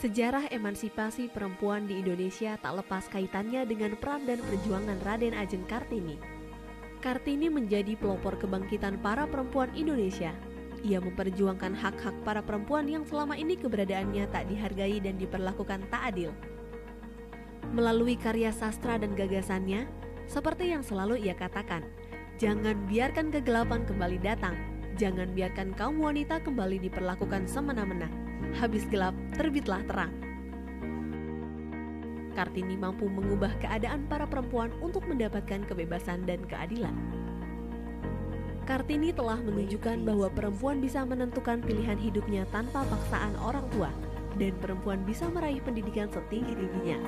Sejarah emansipasi perempuan di Indonesia tak lepas kaitannya dengan peran dan perjuangan Raden Ajeng Kartini. Kartini menjadi pelopor kebangkitan para perempuan Indonesia. Ia memperjuangkan hak-hak para perempuan yang selama ini keberadaannya tak dihargai dan diperlakukan tak adil. Melalui karya sastra dan gagasannya, seperti yang selalu ia katakan, jangan biarkan kegelapan kembali datang, jangan biarkan kaum wanita kembali diperlakukan semena-mena. Habis gelap, terbitlah terang. Kartini mampu mengubah keadaan para perempuan untuk mendapatkan kebebasan dan keadilan. Kartini telah menunjukkan bahwa perempuan bisa menentukan pilihan hidupnya tanpa paksaan orang tua, dan perempuan bisa meraih pendidikan setinggi-tingginya.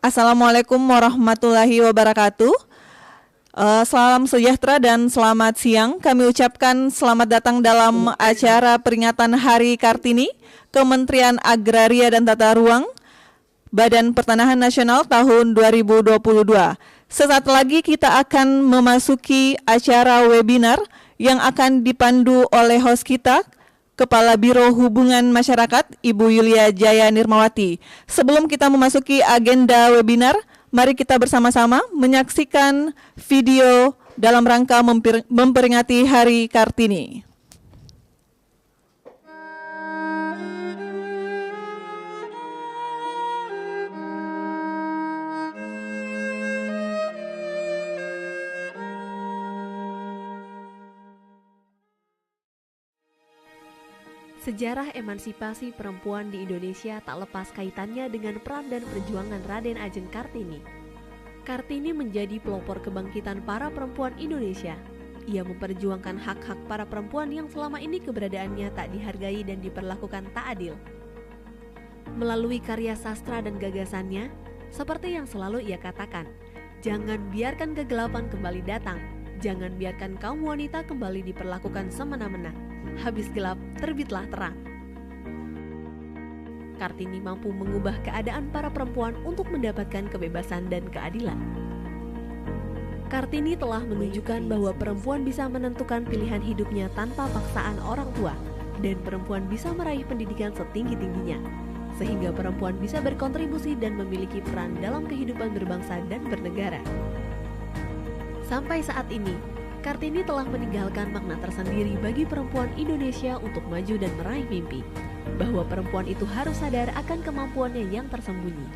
Assalamualaikum warahmatullahi wabarakatuh. Salam sejahtera dan selamat siang. Kami ucapkan selamat datang dalam acara peringatan Hari Kartini, Kementerian Agraria dan Tata Ruang, Badan Pertanahan Nasional tahun 2022. Sesaat lagi kita akan memasuki acara webinar yang akan dipandu oleh host kita, Kepala Biro Hubungan Masyarakat, Ibu Yulia Jaya Nirmawati. Sebelum kita memasuki agenda webinar, mari kita bersama-sama menyaksikan video dalam rangka memperingati Hari Kartini. Sejarah emansipasi perempuan di Indonesia tak lepas kaitannya dengan peran dan perjuangan Raden Ajeng Kartini. Kartini menjadi pelopor kebangkitan para perempuan Indonesia. Ia memperjuangkan hak-hak para perempuan yang selama ini keberadaannya tak dihargai dan diperlakukan tak adil. Melalui karya sastra dan gagasannya, seperti yang selalu ia katakan, jangan biarkan kegelapan kembali datang, jangan biarkan kaum wanita kembali diperlakukan semena-mena. Habis gelap, terbitlah terang. Kartini mampu mengubah keadaan para perempuan untuk mendapatkan kebebasan dan keadilan. Kartini telah menunjukkan bahwa perempuan bisa menentukan pilihan hidupnya tanpa paksaan orang tua, dan perempuan bisa meraih pendidikan setinggi-tingginya, sehingga perempuan bisa berkontribusi dan memiliki peran dalam kehidupan berbangsa dan bernegara. Sampai saat ini, Kartini telah meninggalkan makna tersendiri bagi perempuan Indonesia untuk maju dan meraih mimpi, bahwa perempuan itu harus sadar akan kemampuannya yang tersembunyi.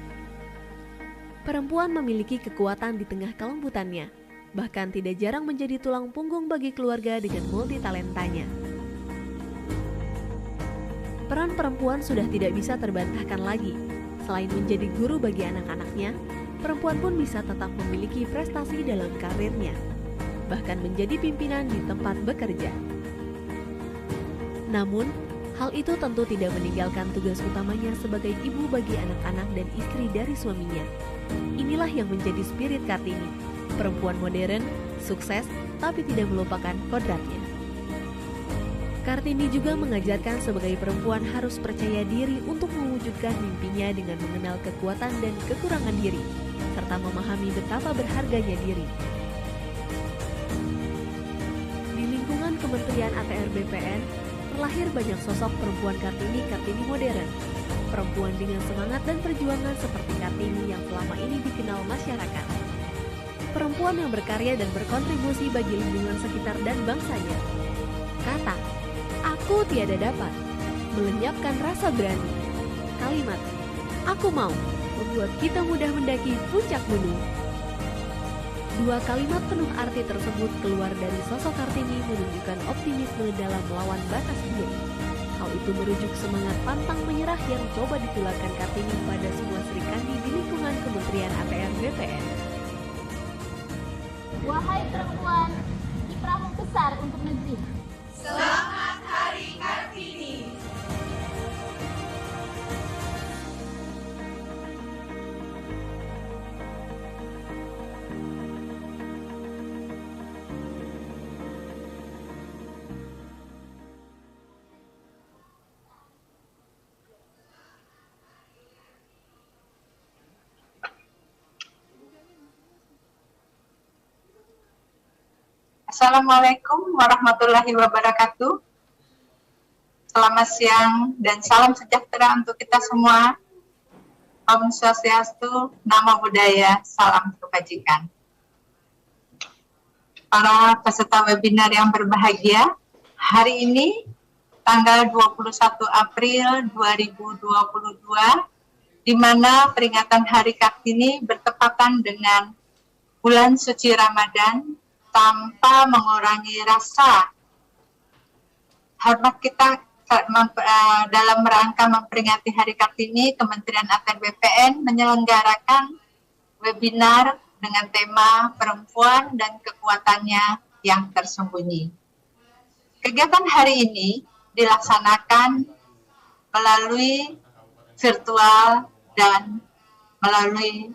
Perempuan memiliki kekuatan di tengah kelembutannya, bahkan tidak jarang menjadi tulang punggung bagi keluarga dengan multitalentanya. Peran perempuan sudah tidak bisa terbantahkan lagi. Selain menjadi guru bagi anak-anaknya, perempuan pun bisa tetap memiliki prestasi dalam karirnya, bahkan menjadi pimpinan di tempat bekerja. Namun, hal itu tentu tidak meninggalkan tugas utamanya sebagai ibu bagi anak-anak dan istri dari suaminya. Inilah yang menjadi spirit Kartini, perempuan modern, sukses, tapi tidak melupakan kodratnya. Kartini juga mengajarkan sebagai perempuan harus percaya diri untuk mewujudkan mimpinya dengan mengenal kekuatan dan kekurangan diri, serta memahami betapa berharganya diri. Kementerian ATR BPN terlahir banyak sosok perempuan Kartini modern. Perempuan dengan semangat dan perjuangan seperti Kartini yang selama ini dikenal masyarakat. perempuan yang berkarya dan berkontribusi bagi lingkungan sekitar dan bangsanya. Kata, aku tiada dapat, melenyapkan rasa berani. Kalimat, aku mau, membuat kita mudah mendaki puncak gunung. Dua kalimat penuh arti tersebut keluar dari sosok Kartini menunjukkan optimisme dalam melawan batas diri. Hal itu merujuk semangat pantang menyerah yang coba ditularkan Kartini pada semua Sri Kandi di lingkungan Kementerian ATR BPN. Wahai perempuan, kiprahmu besar untuk negeri. Selamat Hari Kartini. Assalamualaikum warahmatullahi wabarakatuh. Selamat siang dan salam sejahtera untuk kita semua. Om Swastiastu, Namo Buddhaya, salam kebajikan. Para peserta webinar yang berbahagia, hari ini tanggal 21 April 2022, di mana peringatan Hari Kartini bertepatan dengan bulan suci Ramadan, tanpa mengurangi rasa hormat kita dalam rangka memperingati Hari Kartini. Kementerian ATR BPN menyelenggarakan webinar dengan tema perempuan dan kekuatannya yang tersembunyi. Kegiatan hari ini dilaksanakan melalui virtual dan melalui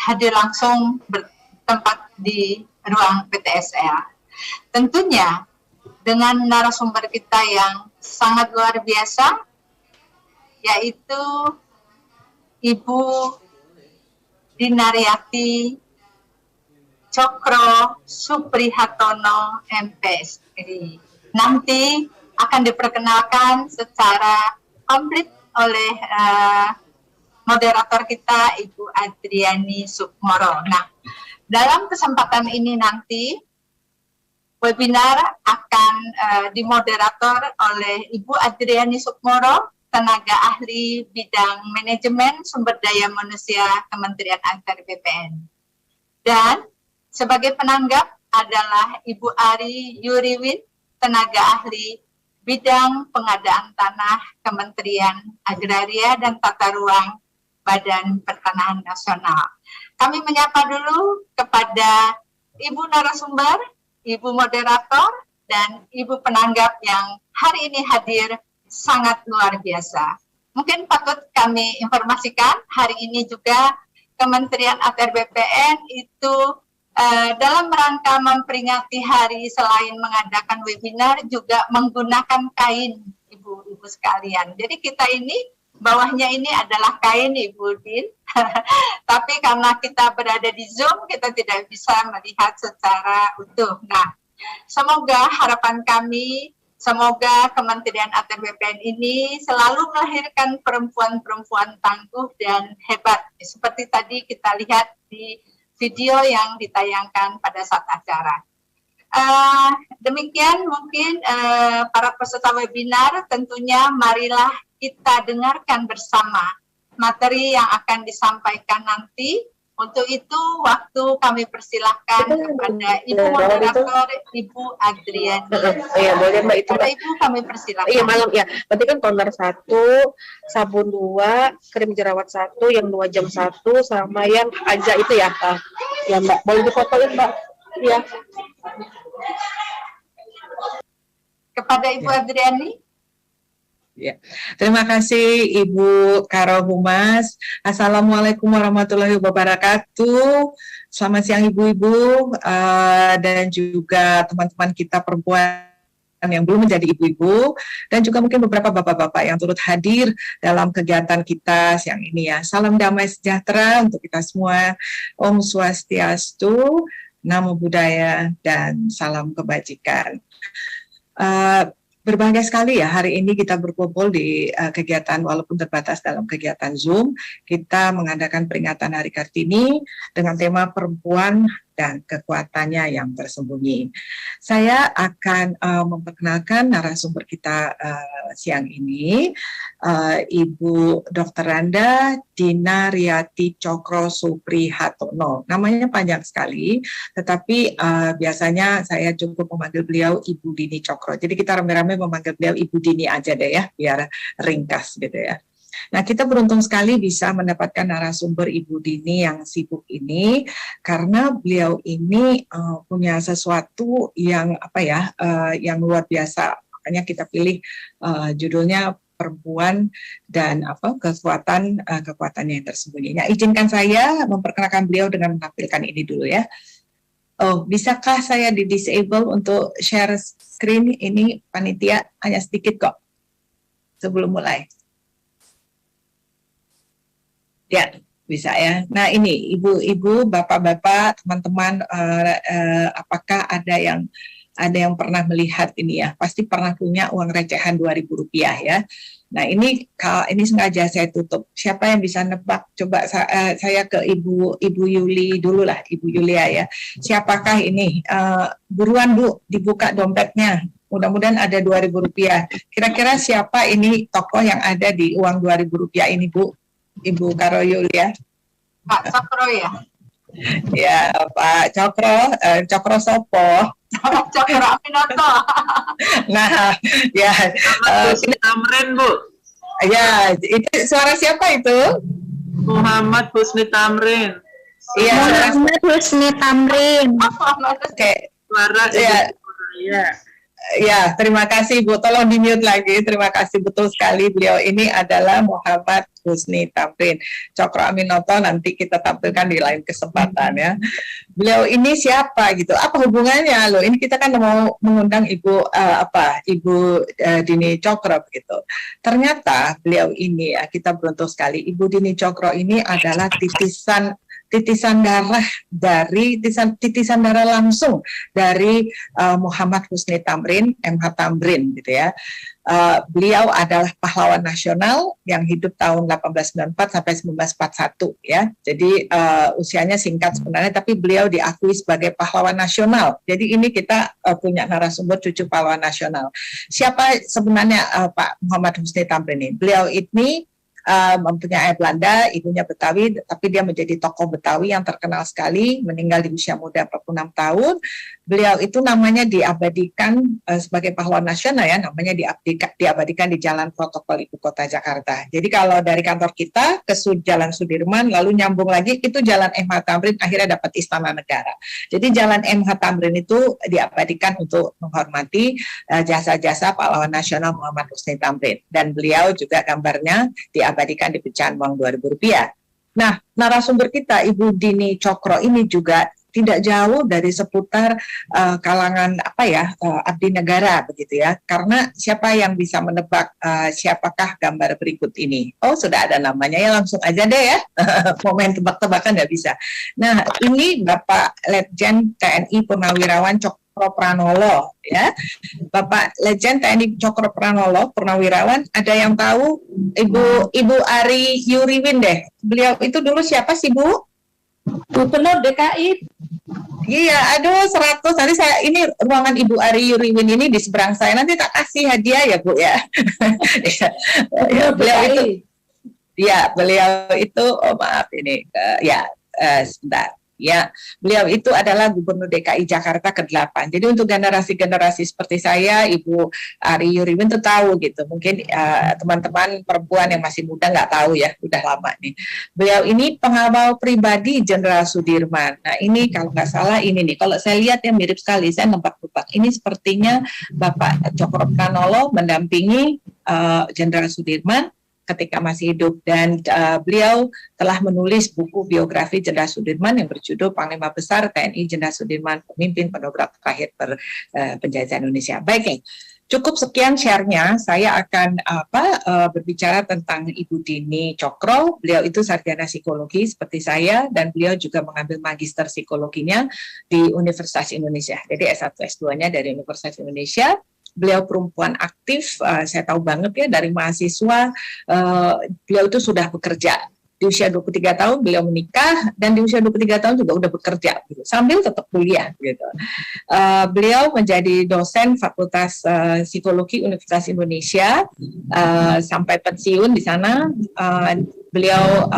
hadir langsung bertempat di ruang PTSL. Tentunya dengan narasumber kita yang sangat luar biasa, yaitu Ibu Dinariati Cokro Suprihatono MPSI. Nanti akan diperkenalkan secara komplit oleh moderator kita, Ibu Adriani Sukmoro. Nah, dalam kesempatan ini nanti webinar akan dimoderator oleh Ibu Adriani Sukmoro, tenaga ahli bidang manajemen sumber daya manusia Kementerian ATR BPN. Dan sebagai penanggap adalah Ibu Ari Yuriwin, tenaga ahli bidang pengadaan tanah Kementerian Agraria dan Tata Ruang Badan Pertanahan Nasional. Kami menyapa dulu kepada Ibu narasumber, Ibu moderator, dan Ibu penanggap yang hari ini hadir sangat luar biasa. Mungkin patut kami informasikan, hari ini juga Kementerian ATR BPN itu dalam rangka memperingati hari selain mengadakan webinar juga menggunakan kain, Ibu-ibu sekalian. Jadi kita ini bawahnya ini adalah kain, Ibu Din. Tapi karena kita berada di Zoom, kita tidak bisa melihat secara utuh. Nah, semoga harapan kami, semoga Kementerian ATR BPN ini selalu melahirkan perempuan-perempuan tangguh dan hebat. Seperti tadi kita lihat di video yang ditayangkan pada saat acara. Demikian mungkin para peserta webinar, tentunya marilah kita dengarkan bersama materi yang akan disampaikan nanti. Untuk itu waktu kami persilahkan kepada Ibu moderator, Ibu Adriani. Iya, boleh Mbak, itu Kepada Ibu kami persilahkan. Iya, malam ya. Berarti kan toner 1, sabun 2, krim jerawat 1, yang 2 jam 1, sama yang aja itu ya. Ya Mbak, boleh difotoin Mbak. Iya. Kepada Ibu Adriani. Ya, terima kasih Ibu Karo Humas. Assalamualaikum warahmatullahi wabarakatuh. Selamat siang Ibu-ibu dan juga teman-teman kita perempuan yang belum menjadi ibu-ibu, dan juga mungkin beberapa bapak-bapak yang turut hadir dalam kegiatan kita siang ini ya. Salam damai sejahtera untuk kita semua. Om Swastiastu, Namo Buddhaya, dan salam kebajikan. Berbahagia sekali ya hari ini kita berkumpul di kegiatan walaupun terbatas dalam kegiatan Zoom. Kita mengadakan peringatan Hari Kartini dengan tema perempuan dan kekuatannya yang tersembunyi. Saya akan memperkenalkan narasumber kita siang ini, Ibu Dr. Randa Dina Riyati Cokro Suprihatono. Namanya panjang sekali, tetapi biasanya saya cukup memanggil beliau Ibu Dini Cokro. Jadi kita rame-rame memanggil beliau Ibu Dini aja deh ya, biar ringkas gitu ya. Nah, kita beruntung sekali bisa mendapatkan narasumber Ibu Dini yang sibuk ini karena beliau ini punya sesuatu yang yang luar biasa. Makanya kita pilih judulnya perempuan dan kekuatannya yang tersembunyi. Nah, izinkan saya memperkenalkan beliau dengan menampilkan ini dulu ya. Oh, bisakah saya di-disable untuk share screen ini panitia? Hanya sedikit kok sebelum mulai. Ya, bisa ya. Nah, ini ibu-ibu, bapak-bapak, teman-teman, apakah ada yang pernah melihat ini ya? Pasti pernah punya uang recehan Rp2.000 ya. Nah, ini sengaja saya tutup. Siapa yang bisa nebak? Coba saya ke Ibu Yuli dulu lah, Ibu Yulia ya. Siapakah ini? Buruan Bu, dibuka dompetnya. Mudah-mudahan ada Rp2.000. Kira-kira siapa ini tokoh yang ada di uang Rp2.000 ini Bu? Ibu Karo Yulia. Pak Cokro ya? Ya, Pak Cokro, Cokro Sopo. Cokro Aminoto. Nah, ya. Husni Tamrin, Bu. Ya, itu suara siapa itu? Muhammad Husni Tamrin. Iya, Muhammad Husni Tamrin. Oke. Suara Ya. ya. Ya, terima kasih Bu. Tolong di-mute lagi. Terima kasih betul sekali. Beliau ini adalah Muhammad Husni Tamrin. Cokro Aminoto nanti kita tampilkan di lain kesempatan ya. Beliau ini siapa gitu? Apa hubungannya loh? Ini kita kan mau mengundang Ibu Dini Cokro gitu. Ternyata beliau ini kita beruntung sekali. Ibu Dini Cokro ini adalah titisan darah langsung dari Muhammad Husni Tamrin, MH Tamrin gitu ya. Beliau adalah pahlawan nasional yang hidup tahun 1894 sampai 1941 ya. Jadi usianya singkat sebenarnya, tapi beliau diakui sebagai pahlawan nasional. Jadi ini kita punya narasumber cucu pahlawan nasional. Siapa sebenarnya Pak Muhammad Husni Tamrin ini? Beliau ini mempunyai ayah Belanda, ibunya Betawi, tapi dia menjadi tokoh Betawi yang terkenal sekali, meninggal di usia muda 46 tahun. Beliau itu namanya diabadikan sebagai pahlawan nasional ya, namanya diabadikan di Jalan Protokol Ibu Kota Jakarta. Jadi kalau dari kantor kita ke Jalan Sudirman, lalu nyambung lagi, itu Jalan MH Tamrin, akhirnya dapat Istana Negara. Jadi Jalan MH Tamrin itu diabadikan untuk menghormati jasa-jasa pahlawan nasional Muhammad Husni Tamrin. Dan beliau juga gambarnya diabadikan di pecahan uang Rp2.000. Nah, narasumber kita Ibu Dini Cokro ini juga tidak jauh dari seputar kalangan abdi negara begitu ya. Karena siapa yang bisa menebak siapakah gambar berikut ini? Oh, sudah ada namanya ya, langsung aja deh ya. Mau main tebak-tebakan nggak bisa. Nah, ini Bapak Letjen TNI Purnawirawan Cokro Pranolo ya. Bapak Letjen TNI Cokro Pranolo Purnawirawan, ada yang tahu? Ibu Ari Yuriwin deh. Beliau itu dulu siapa sih Bu? Gubernur DKI. Iya, aduh 100. Nanti ini ruangan Ibu Ari Yuriwin ini di seberang saya. Nanti tak kasih hadiah ya Bu ya. Ya, beliau itu oh maaf ini sebentar. Ya, beliau itu adalah Gubernur DKI Jakarta ke-8. Jadi untuk generasi-generasi seperti saya, Ibu Ari Yuriwin itu tahu gitu. Mungkin teman-teman perempuan yang masih muda nggak tahu ya, udah lama nih. Beliau ini pengawal pribadi Jenderal Sudirman. Nah ini kalau nggak salah ini nih, kalau saya lihat ya mirip sekali, saya nebak-nebak. Ini sepertinya Bapak Cokro Pranolo mendampingi Jenderal Sudirman ketika masih hidup, dan beliau telah menulis buku biografi Jenderal Sudirman yang berjudul Panglima Besar TNI Jenderal Sudirman, Pemimpin Pendobrak Terakhir Penjajahan Indonesia. Baik, cukup sekian share-nya. Saya akan berbicara tentang Ibu Dini Cokro. Beliau itu sarjana psikologi seperti saya, dan beliau juga mengambil magister psikologinya di Universitas Indonesia. Jadi S1 S2-nya dari Universitas Indonesia. beliau perempuan aktif, saya tahu banget ya dari mahasiswa, beliau itu sudah bekerja. Di usia 23 tahun beliau menikah, dan di usia 23 tahun juga udah bekerja gitu, sambil tetap kuliah gitu. Beliau menjadi dosen Fakultas Psikologi Universitas Indonesia sampai pensiun di sana. Beliau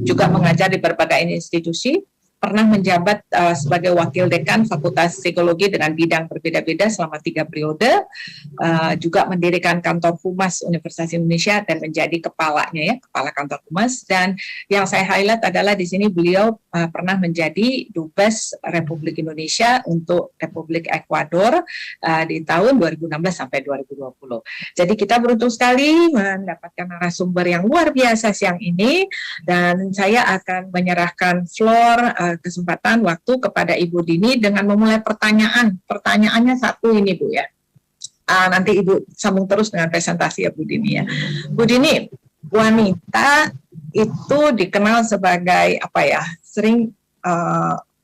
juga mengajar di berbagai institusi, pernah menjabat sebagai wakil dekan Fakultas Psikologi dengan bidang berbeda-beda selama 3 periode, juga mendirikan kantor humas Universitas Indonesia dan menjadi kepalanya ya, kepala kantor humas. Dan yang saya highlight adalah di sini beliau pernah menjadi Dubes Republik Indonesia untuk Republik Ekuador di tahun 2016 sampai 2020. Jadi kita beruntung sekali mendapatkan narasumber yang luar biasa siang ini, dan saya akan menyerahkan floor kesempatan waktu kepada Ibu Dini dengan memulai pertanyaan. Pertanyaannya satu ini Bu ya. Nanti Ibu sambung terus dengan presentasi ya Bu Dini ya. Bu Dini, wanita itu dikenal sebagai apa ya? Sering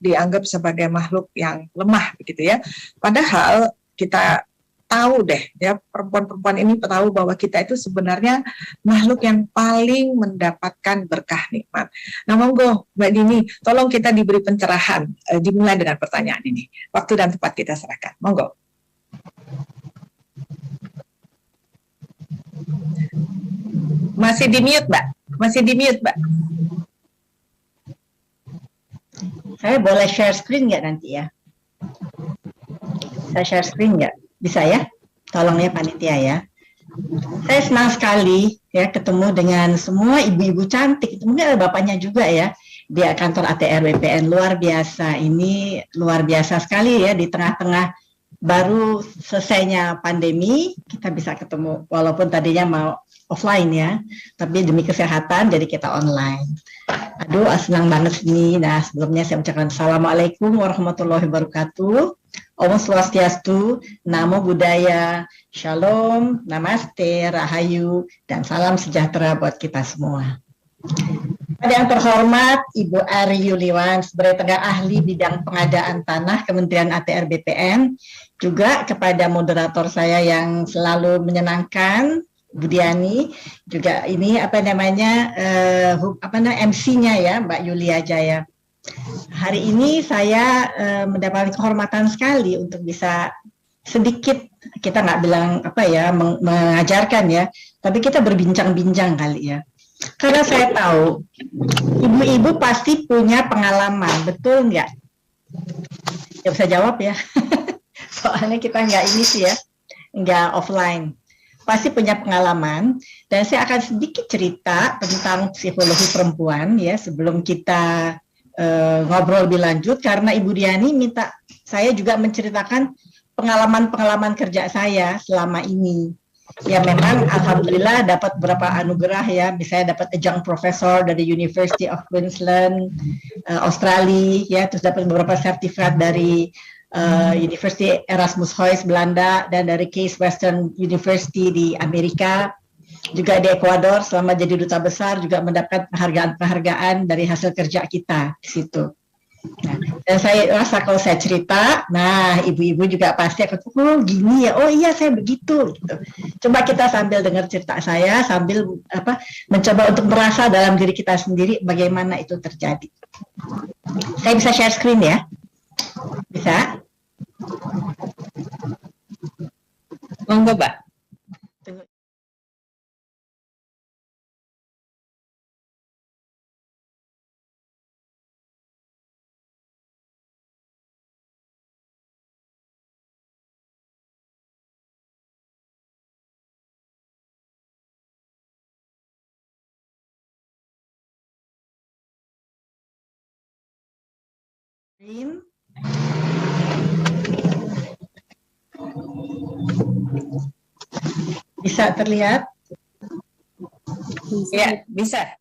dianggap sebagai makhluk yang lemah begitu ya. Padahal kita tahu deh ya, perempuan-perempuan ini tahu bahwa kita itu sebenarnya makhluk yang paling mendapatkan berkah nikmat. Nah monggo Mbak Dini, tolong kita diberi pencerahan, dimulai dengan pertanyaan ini. Waktu dan tempat kita serahkan, monggo. Masih di mute Mbak, masih di mute Mbak. Saya boleh share screen nggak nanti ya? Saya share screen nggak? Bisa ya? Tolong ya panitia ya. Saya senang sekali ya ketemu dengan semua ibu-ibu cantik. Mungkin ada bapaknya juga ya di kantor ATR BPN. Luar biasa. Ini luar biasa sekali ya, di tengah-tengah baru selesainya pandemi kita bisa ketemu, walaupun tadinya mau offline ya, tapi demi kesehatan jadi kita online. Aduh, senang banget ini. Nah, sebelumnya saya ucapkan Assalamualaikum warahmatullahi wabarakatuh. Om Swastiastu, Namo Buddhaya, Shalom, Namaste, Rahayu, dan salam sejahtera buat kita semua. Pada yang terhormat Ibu Ari Yuliwan sebagai tenaga ahli bidang pengadaan tanah Kementerian ATR BPN, juga kepada moderator saya yang selalu menyenangkan, Bu Diani, juga ini MC-nya ya, Mbak Yulia Jaya. Hari ini saya mendapatkan kehormatan sekali untuk bisa sedikit, kita nggak bilang mengajarkan ya, tapi kita berbincang-bincang kali ya. Karena saya tahu ibu-ibu pasti punya pengalaman, betul nggak? Ya bisa jawab ya. Soalnya kita nggak ini sih ya, nggak offline. Pasti punya pengalaman, dan saya akan sedikit cerita tentang psikologi perempuan ya sebelum kita ngobrol lebih lanjut, karena Ibu Diani minta saya juga menceritakan pengalaman-pengalaman kerja saya selama ini. Ya memang alhamdulillah dapat beberapa anugerah ya, misalnya dapat adjunct professor dari University of Queensland, Australia ya, terus dapat beberapa sertifikat dari University Erasmus Hoyes Belanda dan dari Case Western University di Amerika. Juga di Ekuador selama jadi duta besar juga mendapat penghargaan-penghargaan dari hasil kerja kita di situ. Nah, dan saya rasa kalau saya cerita, nah ibu-ibu juga pasti akan, oh gini ya, oh iya saya begitu. Gitu. Coba kita sambil dengar cerita saya, sambil mencoba untuk merasa dalam diri kita sendiri bagaimana itu terjadi. Saya bisa share screen ya? Bisa? Monggo Mbak. Bisa terlihat? Ya, bisa.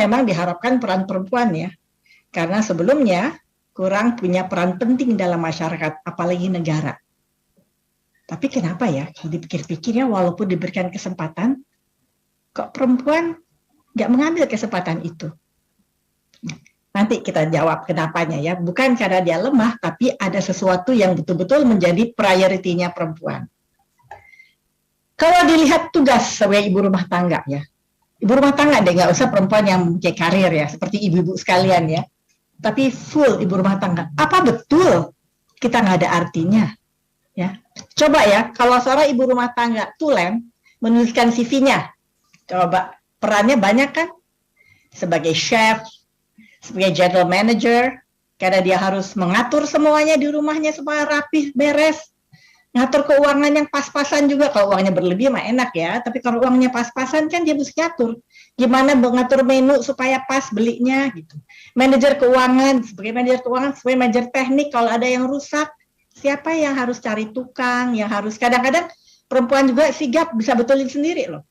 memang diharapkan peran perempuan ya, karena sebelumnya kurang punya peran penting dalam masyarakat, apalagi negara. Tapi kenapa ya, kalau dipikir-pikirnya walaupun diberikan kesempatan, kok perempuan nggak mengambil kesempatan itu? Nanti kita jawab kenapanya ya, bukan karena dia lemah, tapi ada sesuatu yang betul-betul menjadi prioritinya perempuan. Kalau dilihat tugas sebagai ibu rumah tangga ya, ibu rumah tangga deh, nggak usah perempuan yang punya karir ya, seperti ibu-ibu sekalian ya, tapi full ibu rumah tangga. Apa betul kita nggak ada artinya? Ya, coba ya, kalau seorang ibu rumah tangga tulen menuliskan CV-nya, coba perannya banyak kan? Sebagai chef, sebagai general manager, karena dia harus mengatur semuanya di rumahnya supaya rapih, beres. Ngatur keuangan yang pas-pasan juga. Kalau uangnya berlebih mah enak ya, tapi kalau uangnya pas-pasan kan dia mesti ngatur. Gimana mengatur menu supaya pas belinya gitu. Manajer keuangan, sebagai manajer keuangan, sebagai manajer teknik, kalau ada yang rusak, siapa yang harus cari tukang, yang harus kadang-kadang perempuan juga sigap bisa betulin sendiri loh.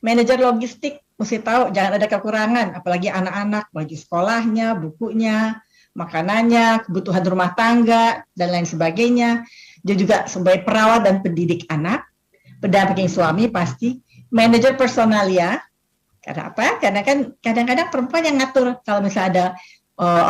Manajer logistik mesti tahu jangan ada kekurangan, apalagi anak-anak, baju sekolahnya, bukunya, makanannya, kebutuhan rumah tangga, dan lain sebagainya. Dia juga sebagai perawat dan pendidik anak, pendamping suami pasti, manajer personalia. Karena apa? Karena kan kadang-kadang perempuan yang ngatur, kalau misalnya ada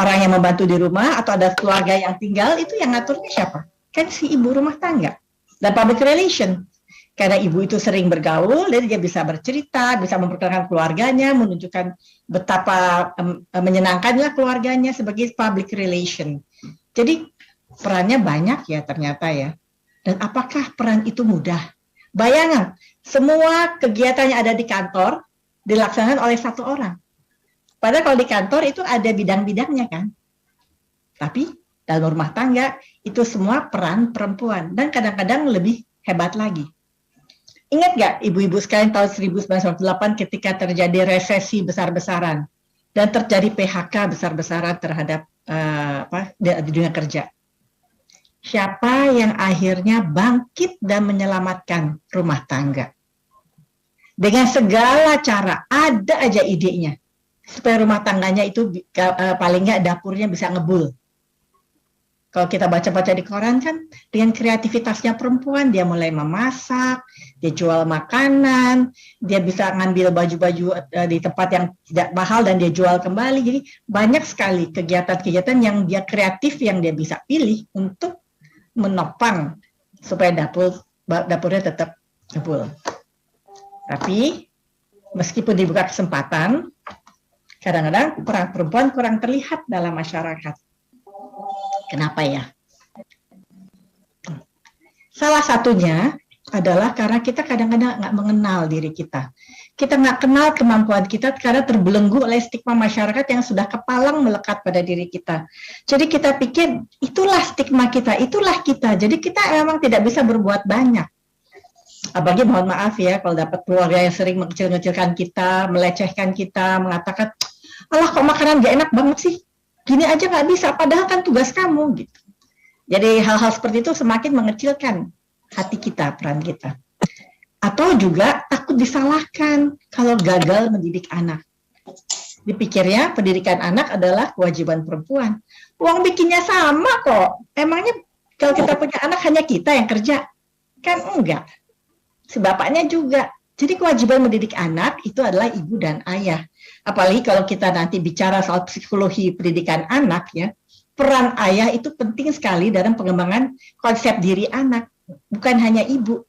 orang yang membantu di rumah atau ada keluarga yang tinggal, itu yang ngaturnya siapa? Kan si ibu rumah tangga. Dan public relation. Karena ibu itu sering bergaul, jadi dia bisa bercerita, bisa memperkenalkan keluarganya, menunjukkan betapa menyenangkannya keluarganya sebagai public relation. Jadi perannya banyak ya ternyata ya. Dan apakah peran itu mudah? Bayangan, semua kegiatan yang ada di kantor dilaksanakan oleh satu orang. Padahal kalau di kantor itu ada bidang-bidangnya kan. Tapi dalam rumah tangga itu semua peran perempuan. Dan kadang-kadang lebih hebat lagi. Ingat nggak ibu-ibu sekalian tahun 1998 ketika terjadi resesi besar-besaran dan terjadi PHK besar-besaran terhadap di dunia kerja. Siapa yang akhirnya bangkit dan menyelamatkan rumah tangga? Dengan segala cara, ada aja idenya supaya rumah tangganya itu paling nggak dapurnya bisa ngebul. Kalau kita baca-baca di koran kan, dengan kreativitasnya perempuan, dia mulai memasak, dia jual makanan, dia bisa ngambil baju-baju di tempat yang tidak mahal dan dia jual kembali. Jadi banyak sekali kegiatan-kegiatan yang dia kreatif yang dia bisa pilih untuk menopang supaya dapurnya tetap ngebul. Tapi meskipun dibuka kesempatan, kadang-kadang peran perempuan kurang terlihat dalam masyarakat. Kenapa ya? Salah satunya adalah karena kita kadang-kadang nggak mengenal diri kita. Kita nggak kenal kemampuan kita karena terbelenggu oleh stigma masyarakat yang sudah kepalang melekat pada diri kita. Jadi kita pikir itulah stigma kita, itulah kita. Jadi kita memang tidak bisa berbuat banyak. Apalagi mohon maaf ya kalau dapat keluarga yang sering mengecil-ngecilkan kita, melecehkan kita, mengatakan, alah kok makanan nggak enak banget sih? Gini aja nggak bisa, padahal kan tugas kamu gitu. Jadi hal-hal seperti itu semakin mengecilkan hati kita, peran kita. Atau juga takut disalahkan kalau gagal mendidik anak. Dipikirnya pendidikan anak adalah kewajiban perempuan. Uang bikinnya sama kok. Emangnya kalau kita punya anak hanya kita yang kerja? Kan enggak. Si bapaknya juga. Jadi kewajiban mendidik anak itu adalah ibu dan ayah. Apalagi kalau kita nanti bicara soal psikologi pendidikan anak ya, peran ayah itu penting sekali dalam pengembangan konsep diri anak, bukan hanya ibu.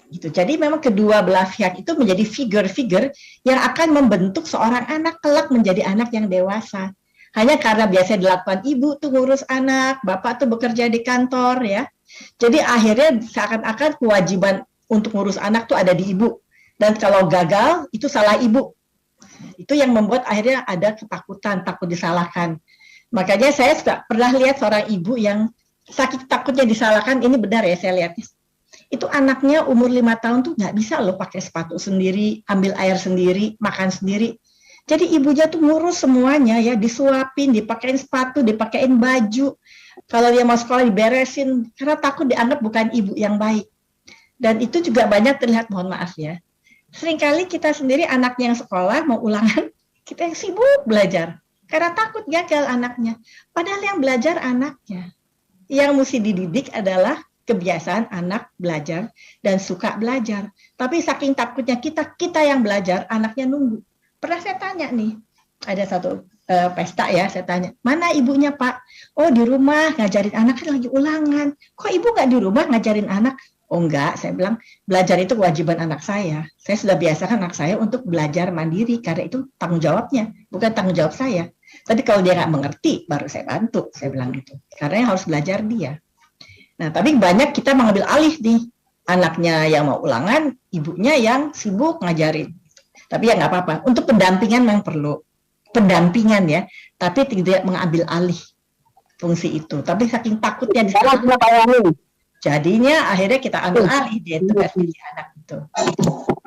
Gitu. Jadi memang kedua belah pihak itu menjadi figur-figur yang akan membentuk seorang anak kelak menjadi anak yang dewasa. Hanya karena biasa dilakukan ibu tuh ngurus anak, bapak tuh bekerja di kantor ya. Jadi akhirnya seakan-akan kewajiban untuk ngurus anak tuh ada di ibu. Dan kalau gagal, itu salah ibu. Itu yang membuat akhirnya ada ketakutan, takut disalahkan. Makanya saya sudah pernah lihat seorang ibu yang saking takutnya disalahkan, ini benar ya saya lihat. Itu anaknya umur 5 tahun tuh nggak bisa loh pakai sepatu sendiri, ambil air sendiri, makan sendiri. Jadi ibunya tuh ngurus semuanya ya, disuapin, dipakein sepatu, dipakein baju. Kalau dia mau sekolah diberesin, karena takut dianggap bukan ibu yang baik. Dan itu juga banyak terlihat, mohon maaf ya. Seringkali kita sendiri anaknya yang sekolah mau ulangan, Kita yang sibuk belajar karena takut gagal anaknya. Padahal yang belajar anaknya. Yang mesti dididik adalah kebiasaan anak belajar dan suka belajar. Tapi saking takutnya kita yang belajar, anaknya nunggu. Pernah saya tanya nih, ada satu pesta ya, saya tanya, mana ibunya Pak? Oh di rumah ngajarin anak, kan lagi ulangan. Kok ibu nggak di rumah ngajarin anak? Oh enggak, saya bilang belajar itu kewajiban anak saya. Saya sudah biasakan anak saya untuk belajar mandiri karena itu tanggung jawabnya, bukan tanggung jawab saya. Tapi kalau dia nggak mengerti, baru saya bantu, saya bilang gitu. Karena yang harus belajar dia. Nah, tapi banyak kita mengambil alih nih, anaknya yang mau ulangan, ibunya yang sibuk ngajarin. Tapi ya nggak apa-apa. Untuk pendampingan memang perlu pendampingan ya, tapi tidak mengambil alih fungsi itu. Tapi saking takutnya jadinya akhirnya kita ambil alih dia itu anak itu.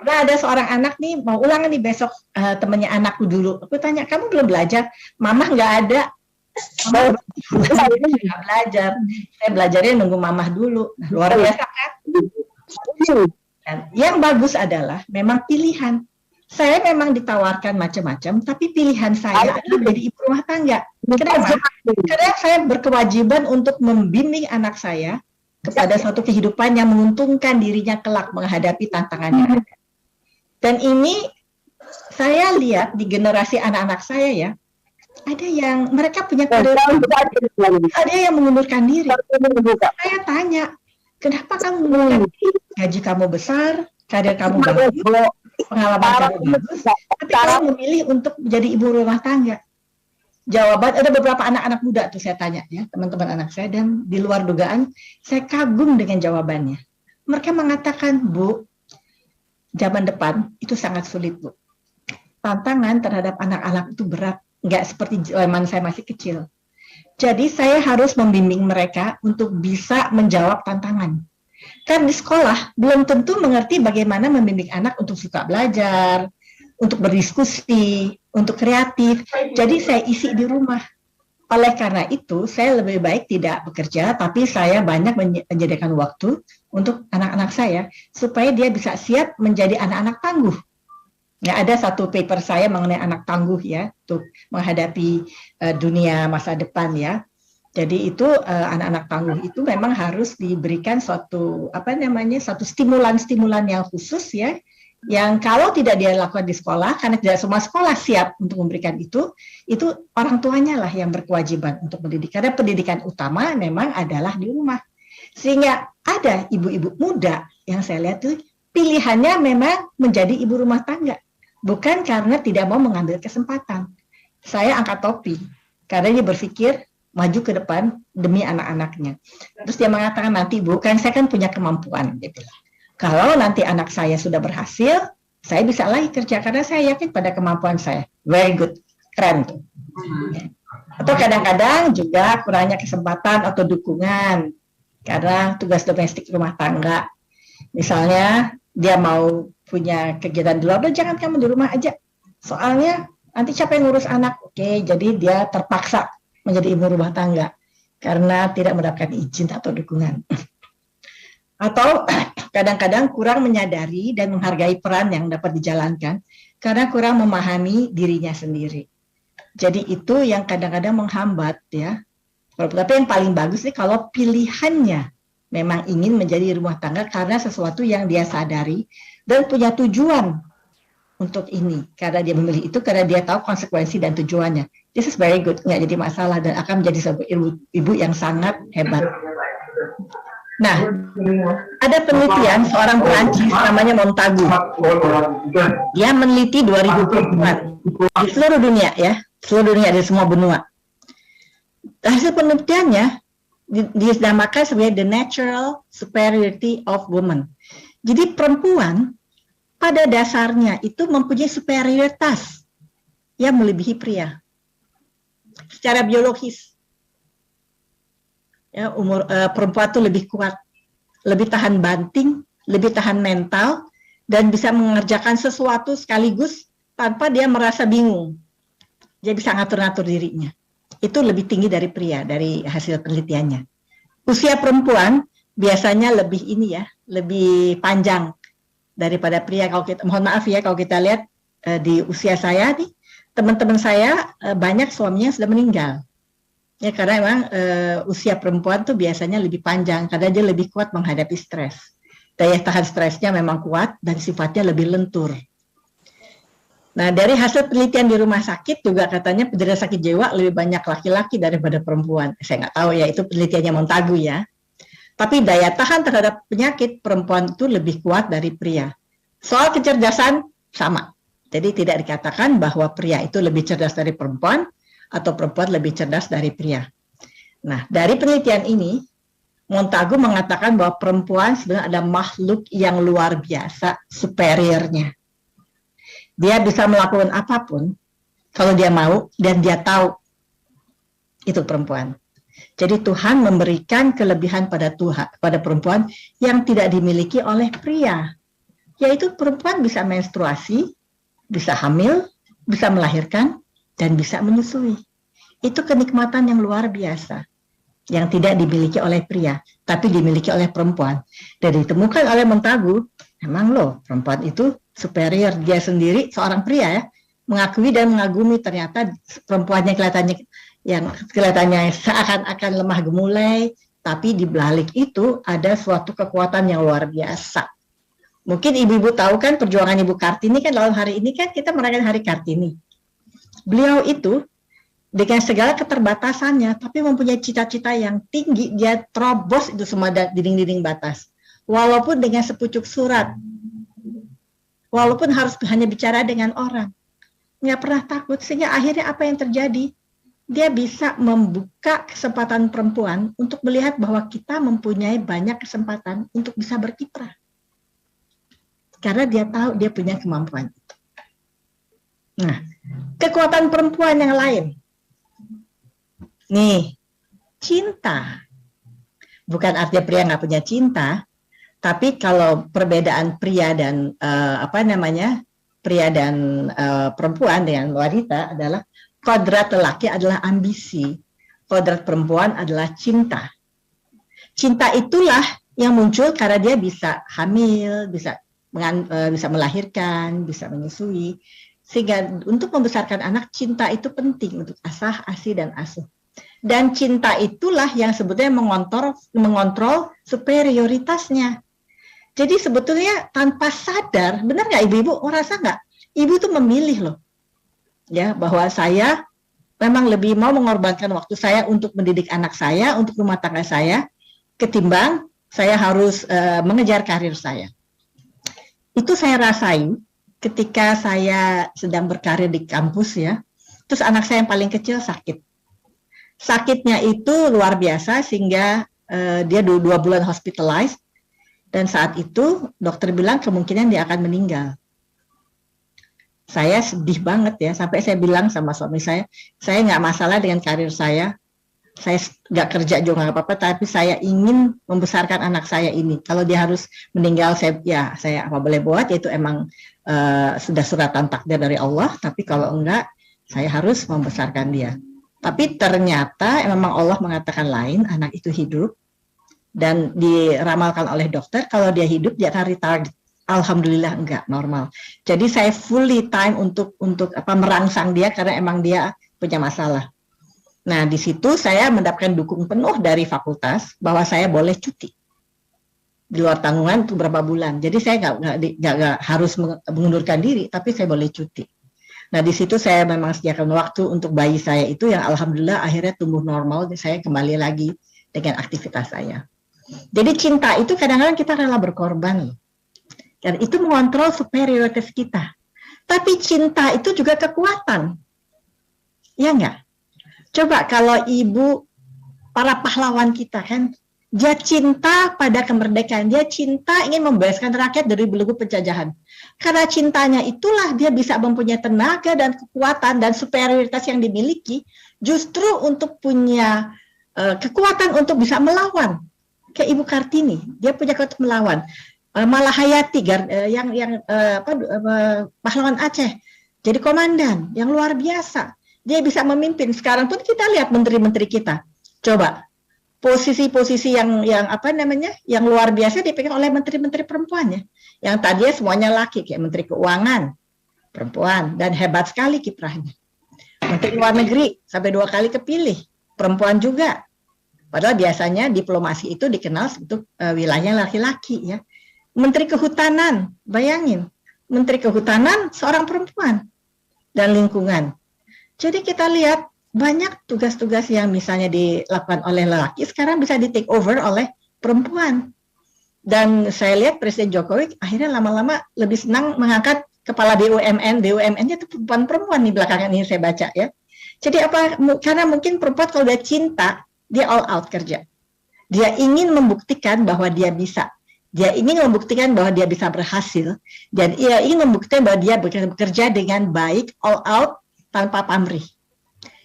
Karena ada seorang anak nih mau ulangan nih besok, temannya anakku dulu. Aku tanya, kamu belum belajar? Mamah nggak ada. Saya nggak belajar. Saya belajarnya nunggu mamah dulu. Nah, luar biasa kan? Dan yang bagus adalah memang pilihan. Saya memang ditawarkan macam-macam, tapi pilihan saya adalah menjadi ibu rumah tangga. Kenapa? Karena saya berkewajiban untuk membimbing anak saya kepada suatu kehidupan yang menguntungkan dirinya kelak menghadapi tantangannya. Dan ini saya lihat di generasi anak-anak saya ya, ada yang mereka punya karir, ada yang mengundurkan diri. Saya tanya, kenapa kamu mengundurkan diri? Gaji kamu besar, karir kamu bagus, pengalaman kamu bagus, tapi kamu memilih untuk menjadi ibu rumah tangga. Jawaban, ada beberapa anak-anak muda tuh saya tanya ya, teman-teman anak saya, dan di luar dugaan saya kagum dengan jawabannya. Mereka mengatakan, Bu, zaman depan itu sangat sulit, Bu. Tantangan terhadap anak-anak itu berat, nggak seperti zaman saya masih kecil. Jadi saya harus membimbing mereka untuk bisa menjawab tantangan. Karena di sekolah belum tentu mengerti bagaimana membimbing anak untuk suka belajar, untuk berdiskusi, untuk kreatif. Jadi saya isi di rumah. Oleh karena itu, saya lebih baik tidak bekerja, tapi saya banyak menyediakan waktu untuk anak-anak saya, supaya dia bisa siap menjadi anak-anak tangguh. Ya, ada satu paper saya mengenai anak tangguh ya, untuk menghadapi dunia masa depan ya. Jadi itu anak-anak tangguh itu memang harus diberikan suatu satu stimulan-stimulan yang khusus ya, yang kalau tidak dia lakukan di sekolah, karena tidak semua sekolah siap untuk memberikan itu orang tuanya lah yang berkewajiban untuk mendidik. Karena pendidikan utama memang adalah di rumah. Sehingga ada ibu-ibu muda yang saya lihat tuh pilihannya memang menjadi ibu rumah tangga, bukan karena tidak mau mengambil kesempatan. Saya angkat topi karena dia berpikir maju ke depan demi anak-anaknya. Terus dia mengatakan, nanti Bu, kan saya kan punya kemampuan, dia bilang. Kalau nanti anak saya sudah berhasil, saya bisa lagi kerja karena saya yakin pada kemampuan saya. Very good, keren tuh. Atau kadang-kadang juga kurangnya kesempatan atau dukungan karena tugas domestik rumah tangga. Misalnya dia mau punya kegiatan di luar, jangan kamu di rumah aja. Soalnya nanti siapa yang ngurus anak? Oke, jadi dia terpaksa menjadi ibu rumah tangga karena tidak mendapatkan izin atau dukungan. Atau kadang-kadang kurang menyadari dan menghargai peran yang dapat dijalankan karena kurang memahami dirinya sendiri. Jadi itu yang kadang-kadang menghambat ya. Tapi yang paling bagus nih kalau pilihannya memang ingin menjadi rumah tangga karena sesuatu yang dia sadari dan punya tujuan untuk ini. Karena dia memilih itu karena dia tahu konsekuensi dan tujuannya. This is very good, nggak jadi masalah dan akan menjadi sebuah ibu yang sangat hebat. Nah, ada penelitian seorang Perancis namanya Montagu. Dia meneliti 2000 di seluruh dunia ya, seluruh dunia di semua benua. Hasil penelitiannya dinamakan sebagai the natural superiority of women. Jadi perempuan pada dasarnya itu mempunyai superioritas yang melebihi pria secara biologis. Ya, perempuan itu lebih kuat, lebih tahan banting, lebih tahan mental, dan bisa mengerjakan sesuatu sekaligus tanpa dia merasa bingung. Dia bisa ngatur-ngatur dirinya. Itu lebih tinggi dari pria, dari hasil penelitiannya. Usia perempuan biasanya lebih lebih panjang daripada pria. Kalau kita, mohon maaf ya, kalau kita lihat di usia saya nih, teman-teman saya banyak suaminya sudah meninggal. Ya karena memang usia perempuan tuh biasanya lebih panjang karena dia lebih kuat menghadapi stres. Daya tahan stresnya memang kuat dan sifatnya lebih lentur. Nah, dari hasil penelitian di rumah sakit juga katanya penderita sakit jiwa lebih banyak laki-laki daripada perempuan. Saya nggak tahu ya, itu penelitiannya Montagu ya. Tapi daya tahan terhadap penyakit perempuan itu lebih kuat dari pria. Soal kecerdasan sama. Jadi tidak dikatakan bahwa pria itu lebih cerdas dari perempuan atau perempuan lebih cerdas dari pria. Nah, dari penelitian ini Montagu mengatakan bahwa perempuan sebenarnya ada makhluk yang luar biasa superiornya. Dia bisa melakukan apapun kalau dia mau dan dia tahu. Itu perempuan. Jadi Tuhan memberikan kelebihan pada perempuan yang tidak dimiliki oleh pria. Yaitu perempuan bisa menstruasi, bisa hamil, bisa melahirkan, dan bisa menyusui. Itu kenikmatan yang luar biasa. Yang tidak dimiliki oleh pria, tapi dimiliki oleh perempuan. Dan ditemukan oleh Montagu, memang loh perempuan itu superior. Dia sendiri seorang pria ya, mengakui dan mengagumi ternyata perempuannya kelihatannya seakan-akan lemah gemulai, tapi di balik itu ada suatu kekuatan yang luar biasa. Mungkin ibu-ibu tahu kan perjuangan Ibu Kartini kan dalam hari ini kan kita merayakan Hari Kartini. Beliau itu dengan segala keterbatasannya, tapi mempunyai cita-cita yang tinggi, dia terobos itu semua dinding-dinding batas. Walaupun dengan sepucuk surat, walaupun harus hanya bicara dengan orang, nggak pernah takut, sehingga akhirnya apa yang terjadi? Dia bisa membuka kesempatan perempuan untuk melihat bahwa kita mempunyai banyak kesempatan untuk bisa berkiprah. Karena dia tahu dia punya kemampuan itu. Nah, kekuatan perempuan yang lain. Nih, cinta. Bukan artinya pria nggak punya cinta, tapi kalau perbedaan pria dan pria dan perempuan dengan wanita adalah kodrat lelaki adalah ambisi, kodrat perempuan adalah cinta. Cinta itulah yang muncul karena dia bisa hamil, bisa melahirkan, bisa menyusui. Sehingga untuk membesarkan anak, cinta itu penting untuk asah, asi, dan asuh. Dan cinta itulah yang sebetulnya mengontrol superioritasnya. Jadi sebetulnya tanpa sadar, benar nggak ibu-ibu? Merasa nggak? Ibu tuh memilih loh, ya bahwa saya memang lebih mau mengorbankan waktu saya untuk mendidik anak saya, untuk rumah tangga saya, ketimbang saya harus mengejar karir saya. Itu saya rasain ketika saya sedang berkarir di kampus ya. Terus anak saya yang paling kecil sakit. Sakitnya itu luar biasa sehingga dia 2 bulan hospitalized. Dan saat itu dokter bilang kemungkinan dia akan meninggal. Saya sedih banget ya, sampai saya bilang sama suami saya nggak masalah dengan karir saya nggak kerja juga nggak apa-apa, tapi saya ingin membesarkan anak saya ini. Kalau dia harus meninggal, saya apa boleh buat, yaitu emang sudah suratan takdir dari Allah, tapi kalau enggak, saya harus membesarkan dia. Tapi ternyata memang Allah mengatakan lain, anak itu hidup, dan diramalkan oleh dokter, kalau dia hidup dia akan retarded. Alhamdulillah enggak, normal. Jadi saya fully time untuk merangsang dia karena emang dia punya masalah. Nah, di situ saya mendapatkan dukung penuh dari fakultas bahwa saya boleh cuti di luar tanggungan untuk beberapa bulan. Jadi saya nggak harus mengundurkan diri, tapi saya boleh cuti. Nah, di situ saya memang sediakan waktu untuk bayi saya itu yang alhamdulillah akhirnya tumbuh normal dan saya kembali lagi dengan aktivitas saya. Jadi cinta itu kadang-kadang kita rela berkorban. Dan itu mengontrol superioritas kita. Tapi cinta itu juga kekuatan. Ya enggak? Coba kalau ibu, para pahlawan kita kan, dia cinta pada kemerdekaan. Dia cinta ingin membebaskan rakyat dari belenggu penjajahan. Karena cintanya itulah dia bisa mempunyai tenaga dan kekuatan dan superioritas yang dimiliki justru untuk punya kekuatan untuk bisa melawan. Kayak Ibu Kartini, dia punya kekuatan melawan. Malahayati pahlawan Aceh jadi komandan yang luar biasa, dia bisa memimpin. Sekarang pun kita lihat menteri-menteri kita, coba posisi-posisi yang luar biasa dipegang oleh menteri-menteri perempuannya, yang tadinya semuanya laki, kayak menteri keuangan perempuan dan hebat sekali kiprahnya. Menteri Luar Negeri sampai 2 kali kepilih, perempuan juga. Padahal biasanya diplomasi itu dikenal untuk wilayah laki-laki ya. Menteri Kehutanan, bayangin, Menteri Kehutanan seorang perempuan dan lingkungan. Jadi kita lihat banyak tugas-tugas yang misalnya dilakukan oleh lelaki sekarang bisa di take over oleh perempuan. Dan saya lihat Presiden Jokowi akhirnya lama-lama lebih senang mengangkat kepala BUMN-nya itu perempuan nih belakangan ini saya baca ya. Jadi apa? Karena mungkin perempuan kalau dia cinta, dia all out kerja. Dia ingin membuktikan bahwa dia bisa. Dia ingin membuktikan bahwa dia bisa berhasil. Dan ia ingin membuktikan bahwa dia bekerja dengan baik, all out, tanpa pamrih.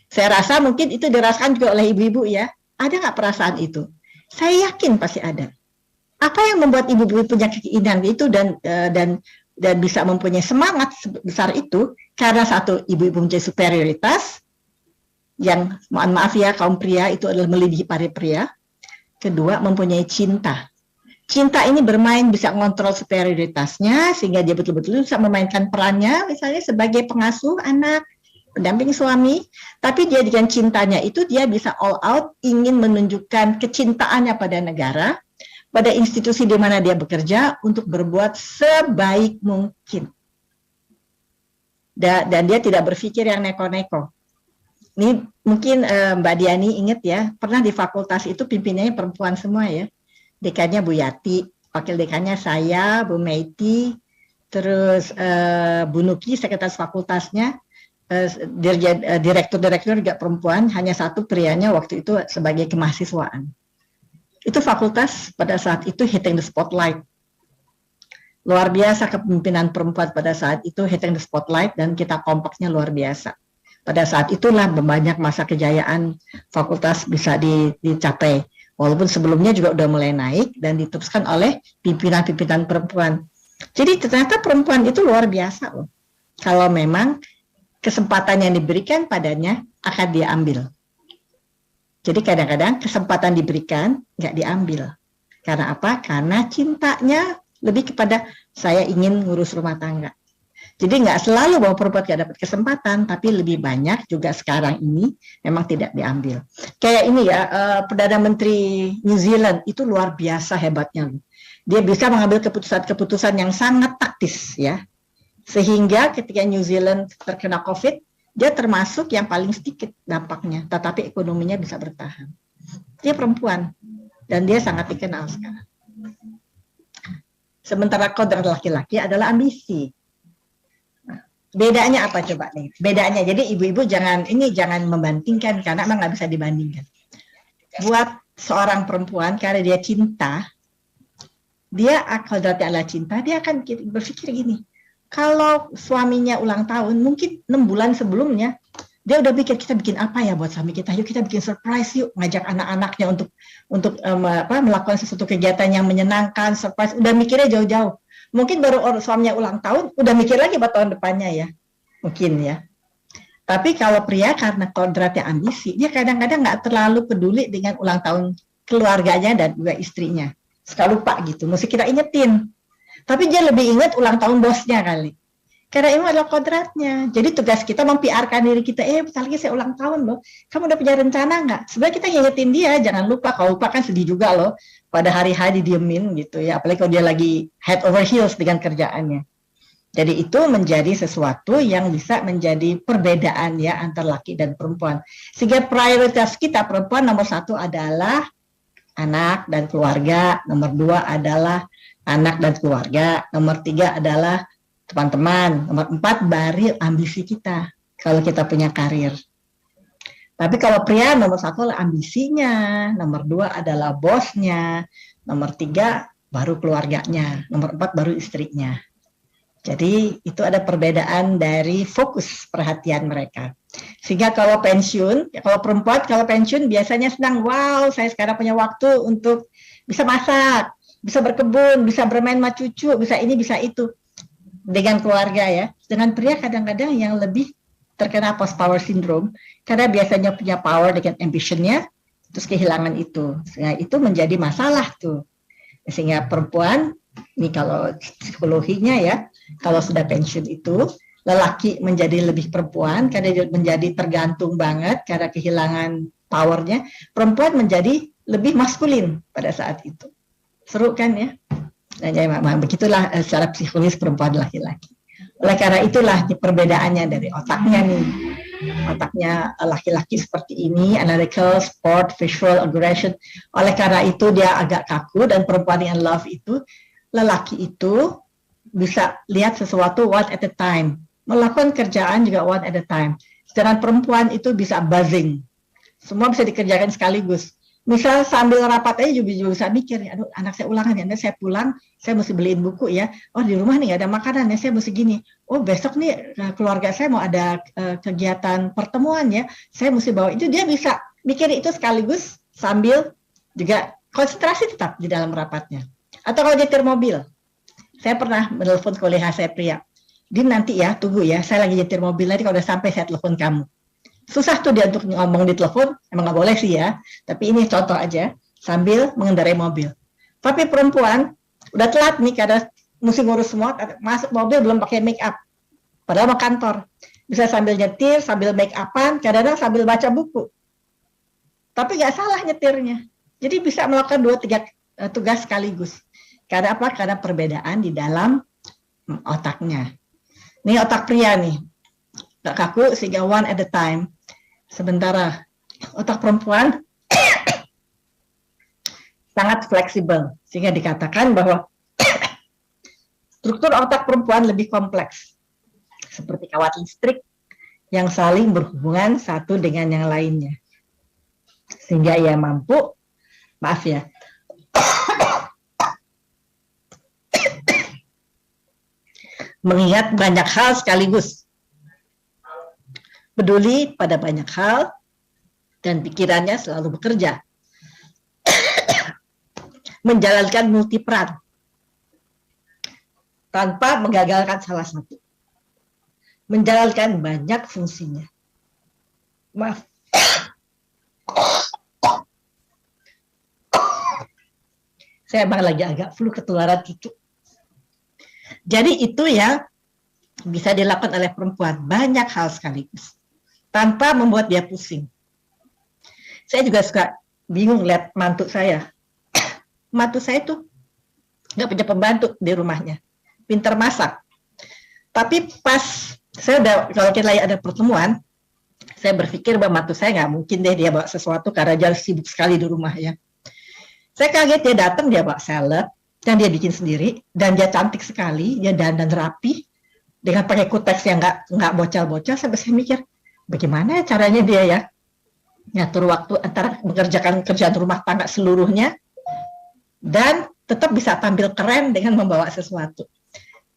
Saya rasa mungkin itu dirasakan juga oleh ibu-ibu ya. Ada nggak perasaan itu? Saya yakin pasti ada. Apa yang membuat ibu-ibu punya keinginan itu dan bisa mempunyai semangat besar itu? Karena satu, ibu-ibu mempunyai superioritas, yang mohon maaf ya kaum pria itu adalah melebihi para pria. Kedua, mempunyai cinta. Cinta ini bermain bisa mengontrol superioritasnya sehingga dia betul-betul bisa memainkan perannya misalnya sebagai pengasuh anak, pendamping suami, tapi dia dengan cintanya itu dia bisa all out ingin menunjukkan kecintaannya pada negara, pada institusi di mana dia bekerja untuk berbuat sebaik mungkin. Dan dia tidak berpikir yang neko-neko. Ini mungkin Mbak Diani ingat ya, pernah di fakultas itu pimpinannya perempuan semua ya. Dekannya Bu Yati, wakil dekannya saya, Bu Meiti, terus Bu Nuki, sekretaris fakultasnya, direktur juga perempuan, hanya satu prianya waktu itu sebagai kemahasiswaan. Itu fakultas pada saat itu hitting the spotlight. Luar biasa kepemimpinan perempuan pada saat itu hitting the spotlight dan kita kompaknya luar biasa. Pada saat itulah banyak masa kejayaan fakultas bisa dicapai. Walaupun sebelumnya juga udah mulai naik dan diteruskan oleh pimpinan-pimpinan perempuan. Jadi ternyata perempuan itu luar biasa loh. Kalau memang kesempatan yang diberikan padanya akan diambil. Jadi kadang-kadang kesempatan diberikan nggak diambil. Karena apa? Karena cintanya lebih kepada saya ingin ngurus rumah tangga. Jadi nggak selalu bahwa perempuan nggak dapat kesempatan, tapi lebih banyak juga sekarang ini memang tidak diambil. Kayak ini ya, Perdana Menteri New Zealand itu luar biasa hebatnya. Dia bisa mengambil keputusan-keputusan yang sangat taktis ya. Sehingga ketika New Zealand terkena COVID, dia termasuk yang paling sedikit dampaknya, tetapi ekonominya bisa bertahan. Dia perempuan, dan dia sangat dikenal sekarang. Sementara kodrat laki-laki adalah ambisi. Nah, bedanya apa coba nih? Bedanya, jadi ibu-ibu jangan membandingkan, karena emang nggak bisa dibandingkan. Buat seorang perempuan, karena dia cinta, dia kodratnya adalah cinta, dia akan berpikir gini, kalau suaminya ulang tahun, mungkin 6 bulan sebelumnya, dia udah pikir kita bikin apa ya buat suami kita, yuk kita bikin surprise yuk, ngajak anak-anaknya untuk melakukan sesuatu kegiatan yang menyenangkan, surprise, udah mikirnya jauh-jauh. Mungkin baru suaminya ulang tahun, udah mikir lagi buat tahun depannya ya, mungkin ya. Tapi kalau pria karena kodratnya ambisi, dia kadang-kadang nggak terlalu peduli dengan ulang tahun keluarganya dan juga istrinya. Suka lupa gitu, mesti kita ingetin. Tapi dia lebih ingat ulang tahun bosnya kali. Karena itu adalah kodratnya. Jadi tugas kita mempiarkan diri kita, bentar lagi saya ulang tahun loh. Kamu udah punya rencana nggak? Sebenarnya kita ngingetin dia, jangan lupa. Kalau lupa kan sedih juga loh. Pada hari-hari diemin gitu ya. Apalagi kalau dia lagi head over heels dengan kerjaannya. Jadi itu menjadi sesuatu yang bisa menjadi perbedaan ya antara laki dan perempuan. Sehingga prioritas kita perempuan nomor 1 adalah anak dan keluarga. Nomor 2 adalah anak dan keluarga, nomor 3 adalah teman-teman, nomor 4 baru ambisi kita kalau kita punya karir. Tapi kalau pria nomor 1 adalah ambisinya, nomor 2 adalah bosnya, nomor 3 baru keluarganya, nomor 4 baru istrinya. Jadi itu ada perbedaan dari fokus perhatian mereka. Sehingga kalau pensiun, kalau perempuan kalau pensiun biasanya senang, wow saya sekarang punya waktu untuk bisa masak, bisa berkebun, bisa bermain sama cucu, bisa ini, bisa itu. Dengan keluarga ya. Dengan pria kadang-kadang yang lebih terkena post-power syndrome, karena biasanya punya power dengan ambitionnya, terus kehilangan itu. Sehingga itu menjadi masalah tuh. Sehingga perempuan, ini kalau psikologinya ya, kalau sudah pensiun itu, lelaki menjadi lebih perempuan karena dia menjadi tergantung banget karena kehilangan powernya. Perempuan menjadi lebih maskulin pada saat itu. Seru kan ya? Nah, ya, begitulah secara psikologis perempuan dan laki-laki. Oleh karena itulah perbedaannya dari otaknya nih. Otaknya laki-laki seperti ini, analytical, sport, visual, aggression. Oleh karena itu dia agak kaku, dan perempuan yang love itu, lelaki itu bisa lihat sesuatu one at a time. Melakukan kerjaan juga one at a time. Sedangkan perempuan itu bisa buzzing. Semua bisa dikerjakan sekaligus. Misal sambil rapat aja juga bisa mikir, aduh anak saya ulangan ya, nanti saya pulang, saya mesti beliin buku ya, oh di rumah nih nggak ada makanan ya, saya mesti gini, oh besok nih keluarga saya mau ada kegiatan pertemuan ya, saya mesti bawa itu. Dia bisa mikir itu sekaligus sambil juga konsentrasi tetap di dalam rapatnya. Atau kalau nyetir mobil, saya pernah menelpon kolega saya pria, Din nanti ya, tunggu ya, saya lagi nyetir mobil, nanti kalau udah sampai saya telepon kamu. Susah tuh dia untuk ngomong di telepon, emang nggak boleh sih ya, tapi ini contoh aja, sambil mengendarai mobil. Tapi perempuan, udah telat nih, karena mesti ngurus semua, masuk mobil belum pakai make up, padahal mau kantor. Bisa sambil nyetir, sambil make up-an, kadang-kadang sambil baca buku. Tapi nggak salah nyetirnya. Jadi bisa melakukan 2-3 tugas sekaligus. Karena apa? Karena perbedaan di dalam otaknya. Ini otak pria nih, nggak kaku sehingga one at a time. Sementara otak perempuan sangat fleksibel, sehingga dikatakan bahwa struktur otak perempuan lebih kompleks, seperti kawat listrik yang saling berhubungan satu dengan yang lainnya, sehingga ia mampu, maaf ya, mengingat banyak hal sekaligus, peduli pada banyak hal, dan pikirannya selalu bekerja. Menjalankan multiperan tanpa menggagalkan salah satu. Menjalankan banyak fungsinya. Maaf. Saya emang lagi agak flu ketularan cucu. Jadi itu ya bisa dilakukan oleh perempuan, banyak hal sekaligus, tanpa membuat dia pusing. Saya juga suka bingung lihat mantu saya. Mantu saya tuh nggak punya pembantu di rumahnya, pintar masak. Tapi pas saya udah, kalau kita lagi ada pertemuan, saya berpikir bahwa mantu saya nggak mungkin deh dia bawa sesuatu karena dia sibuk sekali di rumah ya. Saya kaget dia datang, dia bawa salad, dan dia bikin sendiri, dan dia cantik sekali, dia dandan rapi, dengan pakai kuteks yang nggak bocel-bocel. Sampai saya mikir, bagaimana caranya dia ya ngatur waktu antara mengerjakan kerjaan rumah tangga seluruhnya dan tetap bisa tampil keren dengan membawa sesuatu.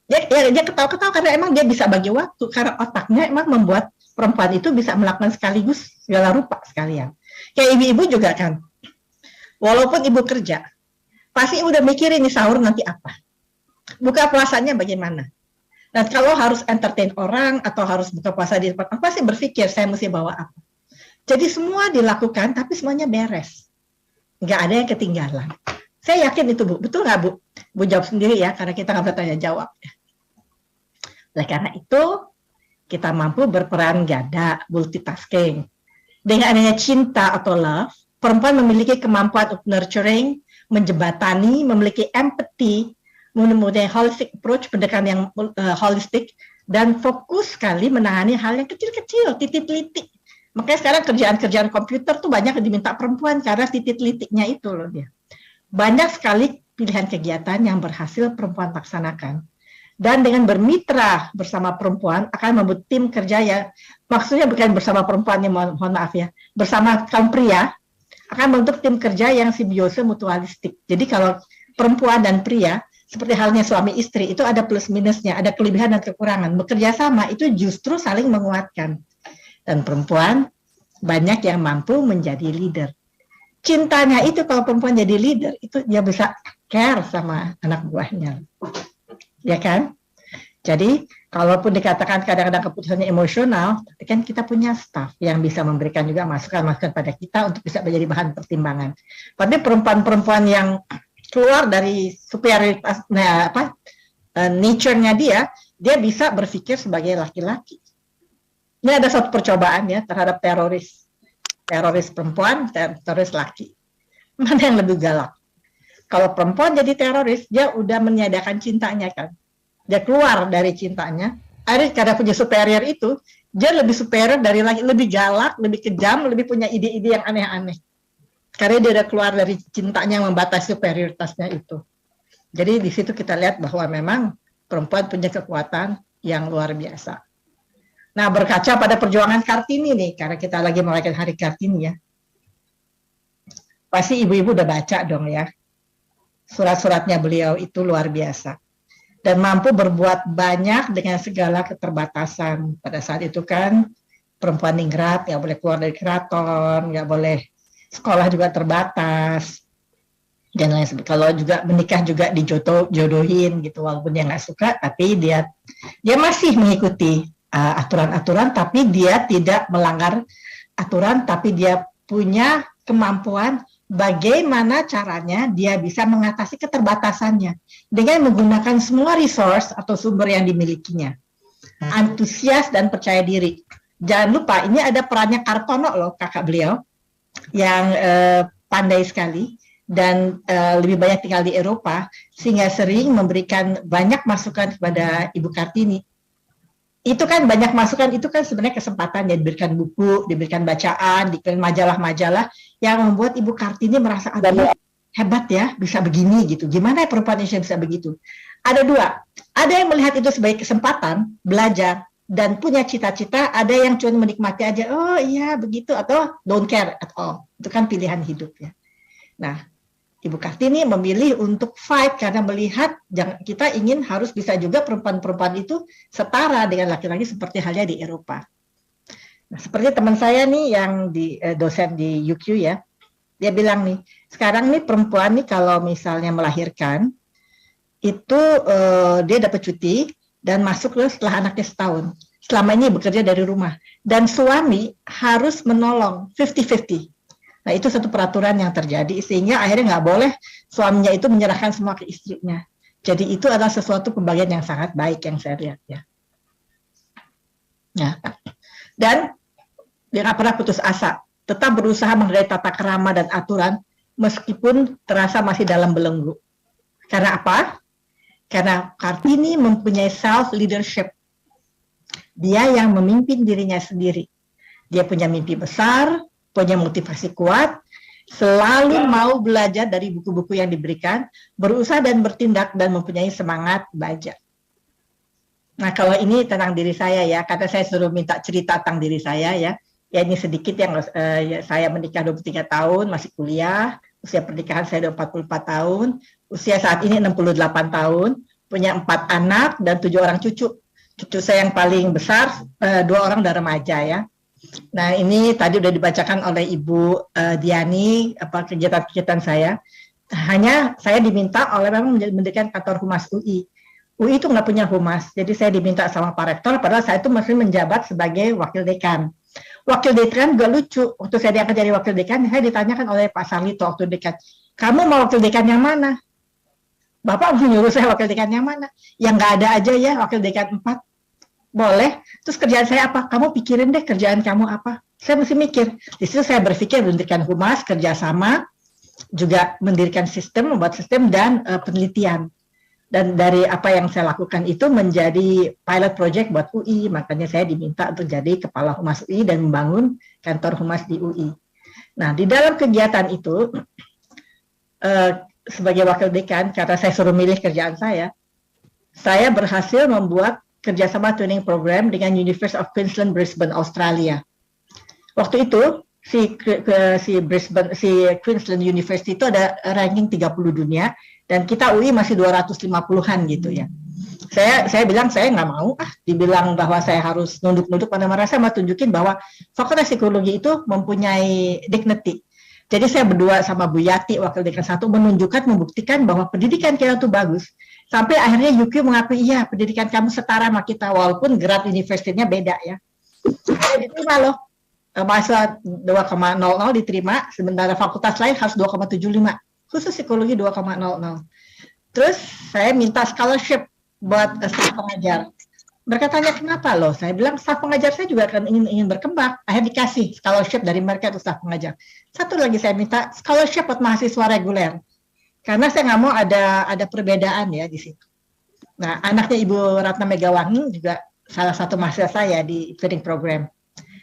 Dia ketawa-ketawa karena emang dia bisa bagi waktu, karena otaknya emang membuat perempuan itu bisa melakukan sekaligus segala rupa sekalian. Kayak ibu-ibu juga kan, walaupun ibu kerja, pasti udah mikirin nih sahur nanti apa, buka puasanya bagaimana. Dan kalau harus entertain orang atau harus buka puasa di tempat, pasti berpikir saya mesti bawa apa. Jadi semua dilakukan, tapi semuanya beres. Nggak ada yang ketinggalan. Saya yakin itu, Bu. Betul nggak, Bu? Bu jawab sendiri ya, karena kita nggak bertanya jawab. Oleh karena itu, kita mampu berperan ganda, multitasking. Dengan adanya cinta atau love, perempuan memiliki kemampuan untuk nurturing, menjembatani, memiliki empathy, mempunyai holistic approach, pendekatan yang holistik, dan fokus sekali menangani hal yang kecil-kecil, titik-titik. Makanya sekarang kerjaan-kerjaan komputer tuh banyak diminta perempuan karena titik-titiknya itu loh dia. Banyak sekali pilihan kegiatan yang berhasil perempuan laksanakan. Dan dengan bermitra bersama perempuan akan membuat tim kerja ya, maksudnya bukan bersama perempuan, yang mohon maaf ya, bersama kaum pria akan membentuk tim kerja yang simbiose mutualistik. Jadi kalau perempuan dan pria, seperti halnya suami istri, itu ada plus minusnya, ada kelebihan dan kekurangan. Bekerja sama itu justru saling menguatkan. Dan perempuan banyak yang mampu menjadi leader. Cintanya itu kalau perempuan jadi leader, itu dia bisa care sama anak buahnya. Ya kan? Jadi, kalaupun dikatakan kadang-kadang keputusannya emosional, tapi kan kita punya staff yang bisa memberikan juga masukan-masukan pada kita untuk bisa menjadi bahan pertimbangan. Tapi perempuan-perempuan yang keluar dari superioritas, nature-nya dia, dia bisa berpikir sebagai laki-laki. Ini ada satu percobaan ya terhadap teroris perempuan, teroris laki. Mana yang lebih galak? Kalau perempuan jadi teroris, dia udah meniadakan cintanya kan. Dia keluar dari cintanya. Akhirnya karena punya superior itu, dia lebih superior dari laki, lebih galak, lebih kejam, lebih punya ide-ide yang aneh-aneh. Karena dia udah keluar dari cintanya yang membatasi superioritasnya itu. Jadi di situ kita lihat bahwa memang perempuan punya kekuatan yang luar biasa. Nah, berkaca pada perjuangan Kartini nih, karena kita lagi merayakan Hari Kartini ya. Pasti ibu-ibu udah baca dong ya. Surat-suratnya beliau itu luar biasa. Dan mampu berbuat banyak dengan segala keterbatasan. Pada saat itu kan perempuan ningrat, nggak boleh keluar dari keraton, nggak boleh sekolah juga terbatas. Dan lain sebagainya. Kalau juga menikah juga dijodohin gitu, walaupun dia nggak suka, tapi dia masih mengikuti aturan-aturan, tapi dia tidak melanggar aturan, tapi dia punya kemampuan bagaimana caranya dia bisa mengatasi keterbatasannya dengan menggunakan semua resource atau sumber yang dimilikinya. Antusias dan percaya diri. Jangan lupa, ini ada perannya Kartono loh, kakak beliau, yang pandai sekali dan lebih banyak tinggal di Eropa, sehingga sering memberikan banyak masukan kepada Ibu Kartini. Itu kan banyak masukan, itu kan sebenarnya kesempatan ya, diberikan buku, diberikan bacaan, diberikan majalah-majalah yang membuat Ibu Kartini merasa hebat ya, bisa begini gitu. Gimana ya perempuan Indonesia bisa begitu? Ada dua, ada yang melihat itu sebagai kesempatan belajar dan punya cita-cita, ada yang cuma menikmati aja, oh iya begitu, atau don't care at all. Itu kan pilihan hidup ya. Nah, Ibu Kartini memilih untuk fight karena melihat kita ingin harus bisa juga perempuan-perempuan itu setara dengan laki-laki seperti halnya di Eropa. Nah, seperti teman saya nih yang dosen di UQ ya, dia bilang nih, sekarang nih perempuan nih kalau misalnya melahirkan, itu dia dapat cuti dan masuk setelah anaknya setahun. Selama ini bekerja dari rumah. Dan suami harus menolong 50-50. Nah, itu satu peraturan yang terjadi, sehingga akhirnya nggak boleh suaminya itu menyerahkan semua ke istrinya. Jadi itu adalah sesuatu pembagian yang sangat baik yang saya lihat ya. Nah, dan dia nggak pernah putus asa, tetap berusaha menghargai tata krama dan aturan, meskipun terasa masih dalam belenggu. Karena apa? Karena Kartini mempunyai self-leadership. Dia yang memimpin dirinya sendiri. Dia punya mimpi besar, punya motivasi kuat, selalu mau belajar dari buku-buku yang diberikan, berusaha dan bertindak, dan mempunyai semangat belajar. Nah, kalau ini tentang diri saya ya, karena saya suruh minta cerita tentang diri saya ya. Ya ini sedikit yang ya, saya menikah 23 tahun, masih kuliah, usia pernikahan saya 44 tahun, usia saat ini 68 tahun, punya 4 anak dan 7 orang cucu. Cucu saya yang paling besar, 2 orang udah remaja ya. Nah, ini tadi udah dibacakan oleh Ibu Diani apa kegiatan-kegiatan saya. Hanya saya diminta oleh memang mendirikan kantor Humas UI. UI itu nggak punya humas, jadi saya diminta sama Pak Rektor, padahal saya itu masih menjabat sebagai wakil dekan. Wakil dekan juga lucu, waktu saya diangkat jadi wakil dekan, saya ditanyakan oleh Pak Sarlito wakil dekan, kamu mau wakil dekan yang mana? Bapak menyuruh saya wakil dekan yang mana? Yang nggak ada aja ya, wakil dekan 4. Boleh, terus kerjaan saya apa? Kamu pikirin deh kerjaan kamu apa? Saya mesti mikir. Di situ saya berpikir mendirikan humas, kerjasama, juga mendirikan sistem, membuat sistem dan penelitian. Dan dari apa yang saya lakukan itu menjadi pilot project buat UI, makanya saya diminta untuk jadi kepala humas UI dan membangun kantor humas di UI. Nah, di dalam kegiatan itu, sebagai wakil dekan, karena saya suruh milih kerjaan saya berhasil membuat kerjasama training program dengan University of Queensland, Brisbane, Australia. Waktu itu si Queensland University itu ada ranking 30 dunia dan kita UI masih 250-an gitu ya. Saya bilang saya nggak mau dibilang bahwa saya harus nunduk-nunduk, pada merasa mau tunjukin bahwa Fakultas Psikologi itu mempunyai dignity. Jadi saya berdua sama Bu Yati wakil dekan 1 menunjukkan, membuktikan bahwa pendidikan kita itu bagus. Sampai akhirnya UQ mengakui, iya pendidikan kamu setara sama kita, walaupun grad universitasnya beda ya. Saya diterima loh, masa 2,00 diterima, sementara fakultas lain harus 2,75, khusus psikologi 2,00. Terus saya minta scholarship buat staf pengajar. Mereka tanya kenapa loh, saya bilang staf pengajar saya juga kan ingin berkembang, akhirnya dikasih scholarship dari mereka untuk staf pengajar. Satu lagi saya minta scholarship buat mahasiswa reguler, karena saya nggak mau ada perbedaan ya di situ. Nah, anaknya Ibu Ratna Megawangi juga salah satu mahasiswa saya di training program.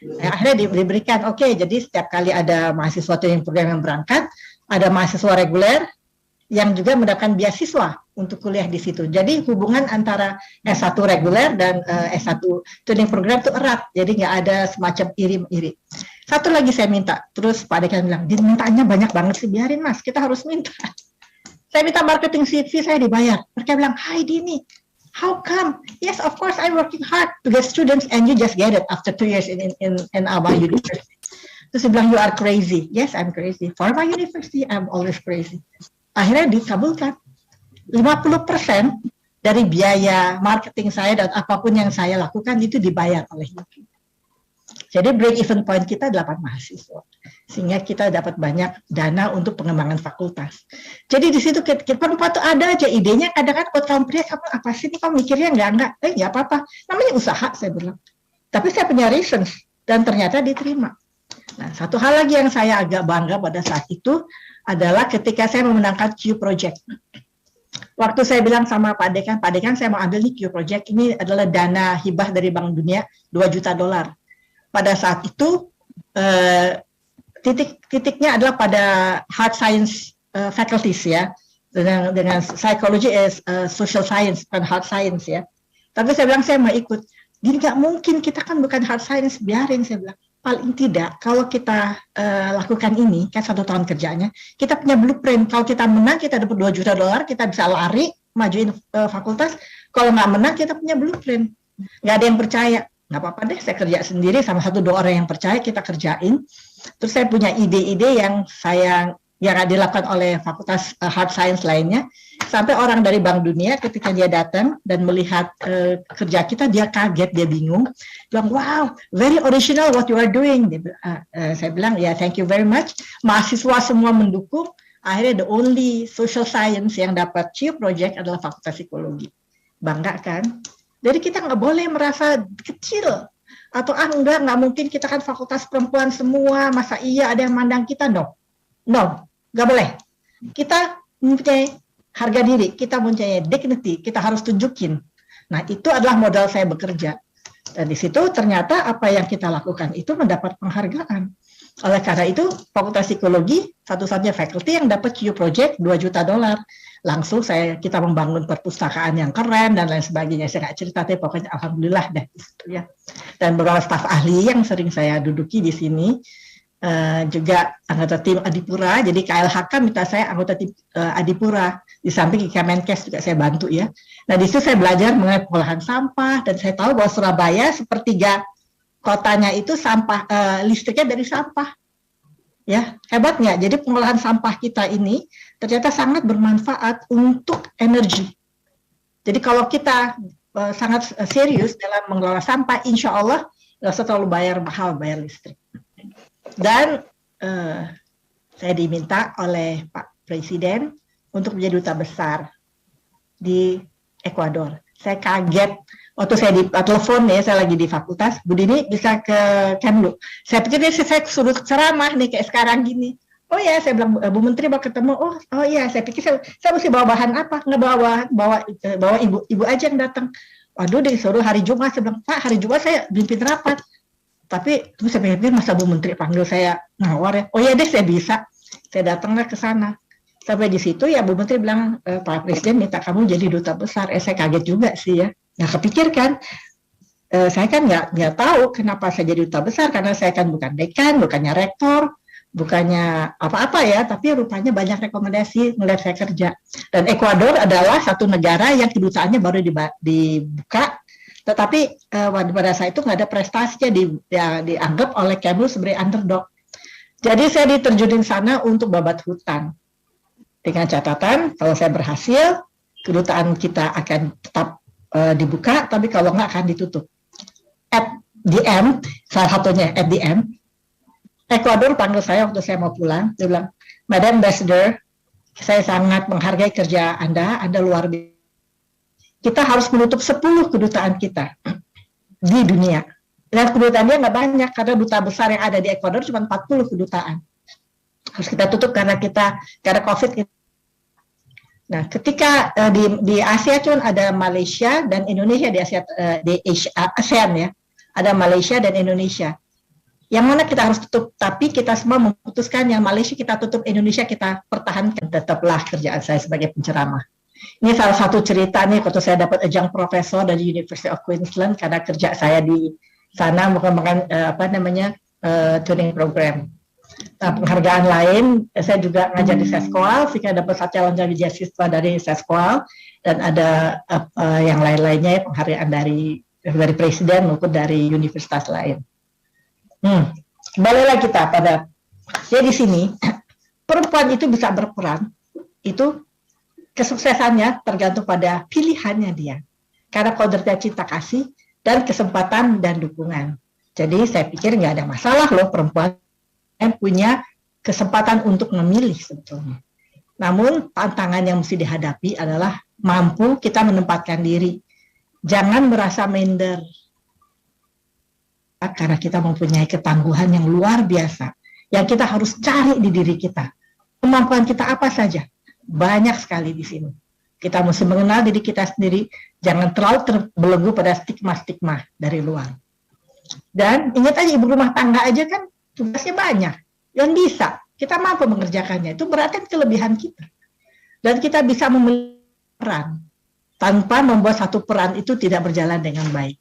Nah, akhirnya diberikan, oke, jadi setiap kali ada mahasiswa training program yang berangkat, ada mahasiswa reguler yang juga mendapatkan beasiswa untuk kuliah di situ. Jadi hubungan antara S1 reguler dan S1 training program itu erat. Jadi nggak ada semacam iri-iri. Satu lagi saya minta, terus Pak Dekan bilang, dimintanya banyak banget sih, biarin Mas, kita harus minta. Saya minta marketing CV, saya dibayar. Mereka bilang, hi Dini, how come? Yes, of course I'm working hard to get students and you just get it after 2 years in our university. Terus dia bilang, you are crazy. Yes, I'm crazy. For my university, I'm always crazy. Akhirnya dikabulkan. 50% dari biaya marketing saya dan apapun yang saya lakukan itu dibayar oleh UPI. Jadi break even point kita 8 mahasiswa. Sehingga kita dapat banyak dana untuk pengembangan fakultas. Jadi di situ kita perempuan tuh ada aja idenya, kadang-kadang buat kamu pria, kamu apa sih ini, kamu mikirnya enggak, nggak apa-apa. Namanya usaha, saya bilang. Tapi saya punya reasons, dan ternyata diterima. Nah, satu hal lagi yang saya agak bangga pada saat itu, adalah ketika saya memenangkan Q Project. Waktu saya bilang sama Pak Dekan saya mau ambil nih Q Project, ini adalah dana hibah dari Bank Dunia, $2 juta. Pada saat itu, titiknya adalah pada hard science faculties ya, dengan psychology as social science, bukan hard science ya. Tapi saya bilang saya mau ikut. Jadi nggak mungkin, kita kan bukan hard science, biarin, saya bilang. Paling tidak, kalau kita lakukan ini, kan 1 tahun kerjanya, kita punya blueprint. Kalau kita menang, kita dapat $2 juta, kita bisa lari, majuin fakultas. Kalau nggak menang, kita punya blueprint. Nggak ada yang percaya. Nggak apa-apa deh, saya kerja sendiri, sama 1-2 orang yang percaya, kita kerjain. Terus saya punya ide-ide yang dilakukan oleh fakultas hard science lainnya, sampai orang dari Bank Dunia ketika dia datang dan melihat kerja kita, dia kaget, dia bingung, bilang, wow, very original what you are doing. Saya bilang, ya, thank you very much. Mahasiswa semua mendukung. Akhirnya the only social science yang dapat Q Project adalah Fakultas Psikologi. Bangga kan? Jadi kita nggak boleh merasa kecil. Atau nggak mungkin, kita kan fakultas perempuan semua, masa iya ada yang mandang kita? No, nggak boleh. Kita mempunyai harga diri, kita mempunyai dignity, kita harus tunjukin. Nah, itu adalah modal saya bekerja. Dan di situ ternyata apa yang kita lakukan itu mendapat penghargaan. Oleh karena itu, Fakultas Psikologi satu-satunya faculty yang dapat Q Project $2 juta. Langsung kita membangun perpustakaan yang keren dan lain sebagainya. Saya nggak cerita, tapi pokoknya alhamdulillah deh gitu ya. Dan beberapa staf ahli yang sering saya duduki di sini, juga anggota tim Adipura. Jadi KLHK minta saya anggota tim Adipura, di samping Kemenkes juga saya bantu ya. Nah, di situ saya belajar mengenai pengolahan sampah, dan saya tahu bahwa Surabaya sepertiga kotanya itu sampah, listriknya dari sampah. Ya, hebat nggak? Jadi pengolahan sampah kita ini ternyata sangat bermanfaat untuk energi. Jadi kalau kita sangat serius dalam mengelola sampah, insya Allah nggak usah terlalu mahal bayar listrik. Dan saya diminta oleh Pak Presiden untuk menjadi duta besar di Ekuador. Saya kaget waktu saya telepon ya, saya lagi di fakultas, Bu Dini bisa ke Kemlu. Saya pikir saya suruh ceramah nih kayak sekarang gini. Oh ya, saya bilang Bu Menteri mau ketemu. Oh iya, saya pikir saya mesti bawa bahan apa? Nggak bawa ibu aja yang datang. Waduh, disuruh hari Jumat. Saya bilang, Pak, hari Jumat saya pimpin rapat. Tapi terus saya pikir masa Bu Menteri panggil saya ngawar ya. Oh iya deh, saya bisa. Saya datanglah ke sana. Sampai di situ ya Bu Menteri bilang, Pak Presiden minta kamu jadi duta besar. Saya kaget juga sih ya. Nggak kepikirkan. Saya kan nggak tahu kenapa saya jadi duta besar, karena saya kan bukan dekan, bukannya rektor, bukannya apa-apa ya, tapi rupanya banyak rekomendasi melihat saya kerja. Dan Ekuador adalah satu negara yang kedutaannya baru dibuka, tetapi pada saat itu nggak ada prestasinya, dianggap oleh Kemlu sebagai underdog. Jadi saya diterjunin sana untuk babat hutan. Dengan catatan, kalau saya berhasil, kedutaan kita akan tetap dibuka, tapi kalau nggak akan ditutup. At the end, salah satunya at the end, Ekuador panggil saya waktu saya mau pulang, dia bilang, Madam Ambassador, saya sangat menghargai kerja Anda luar biasa. kita harus menutup 10 kedutaan kita di dunia. Dan kedutaan dia nggak banyak, karena duta besar yang ada di Ekuador cuma 40 kedutaan. Harus kita tutup karena COVID. Nah, ketika di Asia cuma ada Malaysia dan Indonesia di ASEAN ya, ada Malaysia dan Indonesia. Yang mana kita harus tutup, tapi kita semua memutuskan yang Malaysia kita tutup, Indonesia kita pertahankan. Tetaplah kerjaan saya sebagai penceramah. Ini salah satu cerita nih, waktu saya dapat ajang profesor dari University of Queensland karena kerja saya di sana mengembangkan training program. Nah, penghargaan lain, saya juga ngajar di Seskoal, sehingga dapat satu calon jadi beasiswa dari Seskoal, dan ada yang lain-lainnya penghargaan dari presiden maupun dari universitas lain. Baliklah kita pada, ya di sini perempuan itu bisa berperan, itu kesuksesannya tergantung pada pilihannya dia, karena kodratnya cinta kasih dan kesempatan dan dukungan. Jadi saya pikir nggak ada masalah loh perempuan yang punya kesempatan untuk memilih sebetulnya. Namun tantangan yang mesti dihadapi adalah mampu kita menempatkan diri. Jangan merasa minder. Karena kita mempunyai ketangguhan yang luar biasa. Yang kita harus cari di diri kita. Kemampuan kita apa saja. Banyak sekali di sini. Kita mesti mengenal diri kita sendiri. Jangan terlalu terbelenggu pada stigma-stigma dari luar. Dan ingat aja, ibu rumah tangga aja kan tugasnya banyak, yang bisa, kita mampu mengerjakannya, itu berarti kelebihan kita. Dan kita bisa memiliki peran, tanpa membuat satu peran itu tidak berjalan dengan baik.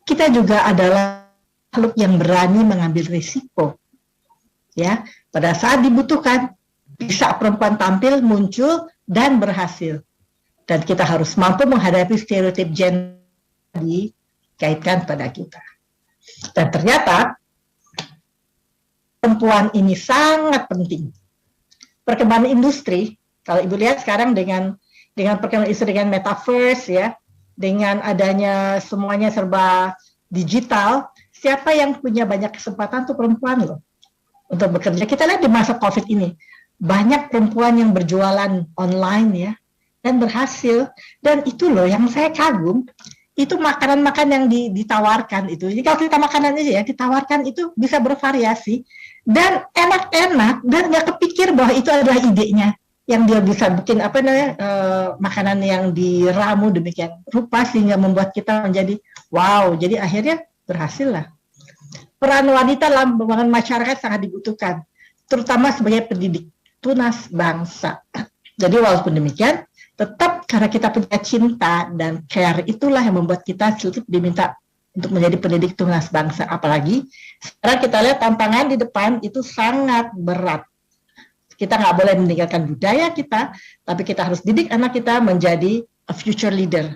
Kita juga adalah makhluk yang berani mengambil risiko. Ya, pada saat dibutuhkan, bisa perempuan tampil, muncul, dan berhasil. Dan kita harus mampu menghadapi stereotip gender dikaitkan pada kita. Dan ternyata, perempuan ini sangat penting. Perkembangan industri, kalau ibu lihat sekarang dengan perkembangan industri, dengan metaverse ya, dengan adanya semuanya serba digital, siapa yang punya banyak kesempatan tuh perempuan loh untuk bekerja. Kita lihat di masa COVID ini, banyak perempuan yang berjualan online ya dan berhasil. Dan itu loh yang saya kagum. Itu makanan-makanan yang ditawarkan itu. Jadi kalau kita makanan aja ya, ditawarkan itu bisa bervariasi dan enak-enak dan nggak kepikir bahwa itu adalah idenya yang dia bisa bikin makanan yang diramu demikian rupa sehingga membuat kita menjadi wow. Jadi akhirnya berhasil lah. Peran wanita dalam pembangunan masyarakat sangat dibutuhkan, terutama sebagai pendidik tunas bangsa. Jadi walaupun demikian, tetap karena kita punya cinta dan care, itulah yang membuat kita diminta untuk menjadi pendidik tunas bangsa. Apalagi sekarang kita lihat tantangan di depan itu sangat berat. Kita nggak boleh meninggalkan budaya kita, tapi kita harus didik anak kita menjadi a future leader.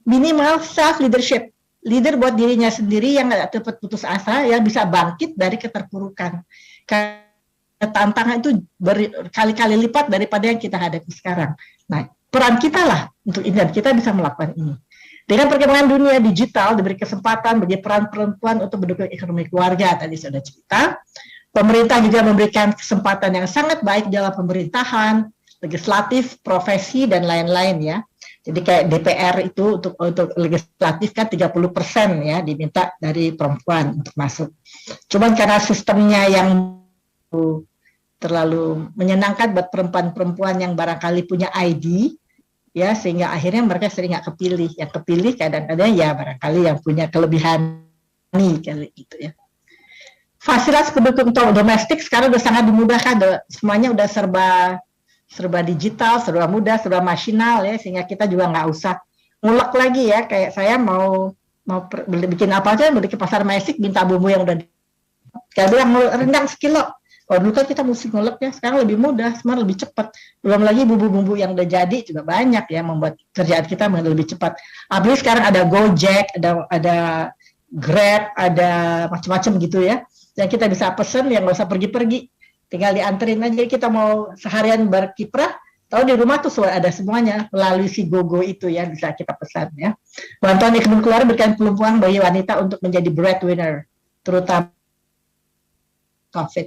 Minimal self leadership, leader buat dirinya sendiri yang nggak cepat putus asa, yang bisa bangkit dari keterpurukan. Karena tantangan itu berkali-kali lipat daripada yang kita hadapi sekarang. Nah, peran kita lah untuk ini, dan kita bisa melakukan ini. Dengan perkembangan dunia digital, diberi kesempatan bagi peran perempuan untuk mendukung ekonomi keluarga, tadi sudah cerita. Pemerintah juga memberikan kesempatan yang sangat baik dalam pemerintahan, legislatif, profesi, dan lain-lain ya. Jadi kayak DPR itu untuk legislatif kan 30% ya diminta dari perempuan untuk masuk. Cuman karena sistemnya yang terlalu menyenangkan buat perempuan-perempuan yang barangkali punya ID, ya sehingga akhirnya mereka sering nggak kepilih. Yang kepilih kadang-kadang ya barangkali yang punya kelebihan nih kali gitu ya. Fasilitas pendukung domestik sekarang udah sangat dimudahkan, semuanya udah serba digital, serba mudah, serba masinal ya, sehingga kita juga nggak usah ngulek lagi ya. Kayak saya mau bikin apa aja, beli ke pasar Mesik, minta bumbu yang udah kayak bilang rendang sekilo. Kalau dulu kan kita mesti ngulek ya, sekarang lebih mudah, semua lebih cepat. Belum lagi bumbu-bumbu yang udah jadi juga banyak ya, membuat kerjaan kita lebih cepat. Apalagi sekarang ada Gojek, ada Grab, ada macam-macam gitu ya. Dan kita bisa pesen yang nggak usah pergi-pergi, tinggal dianterin aja. Kita mau seharian berkiprah, tahu di rumah tuh ada semuanya melalui si GoGo itu ya, bisa kita pesan ya. Bantuan ekonomi keluarga berikan peluang bagi wanita untuk menjadi breadwinner, terutama COVID.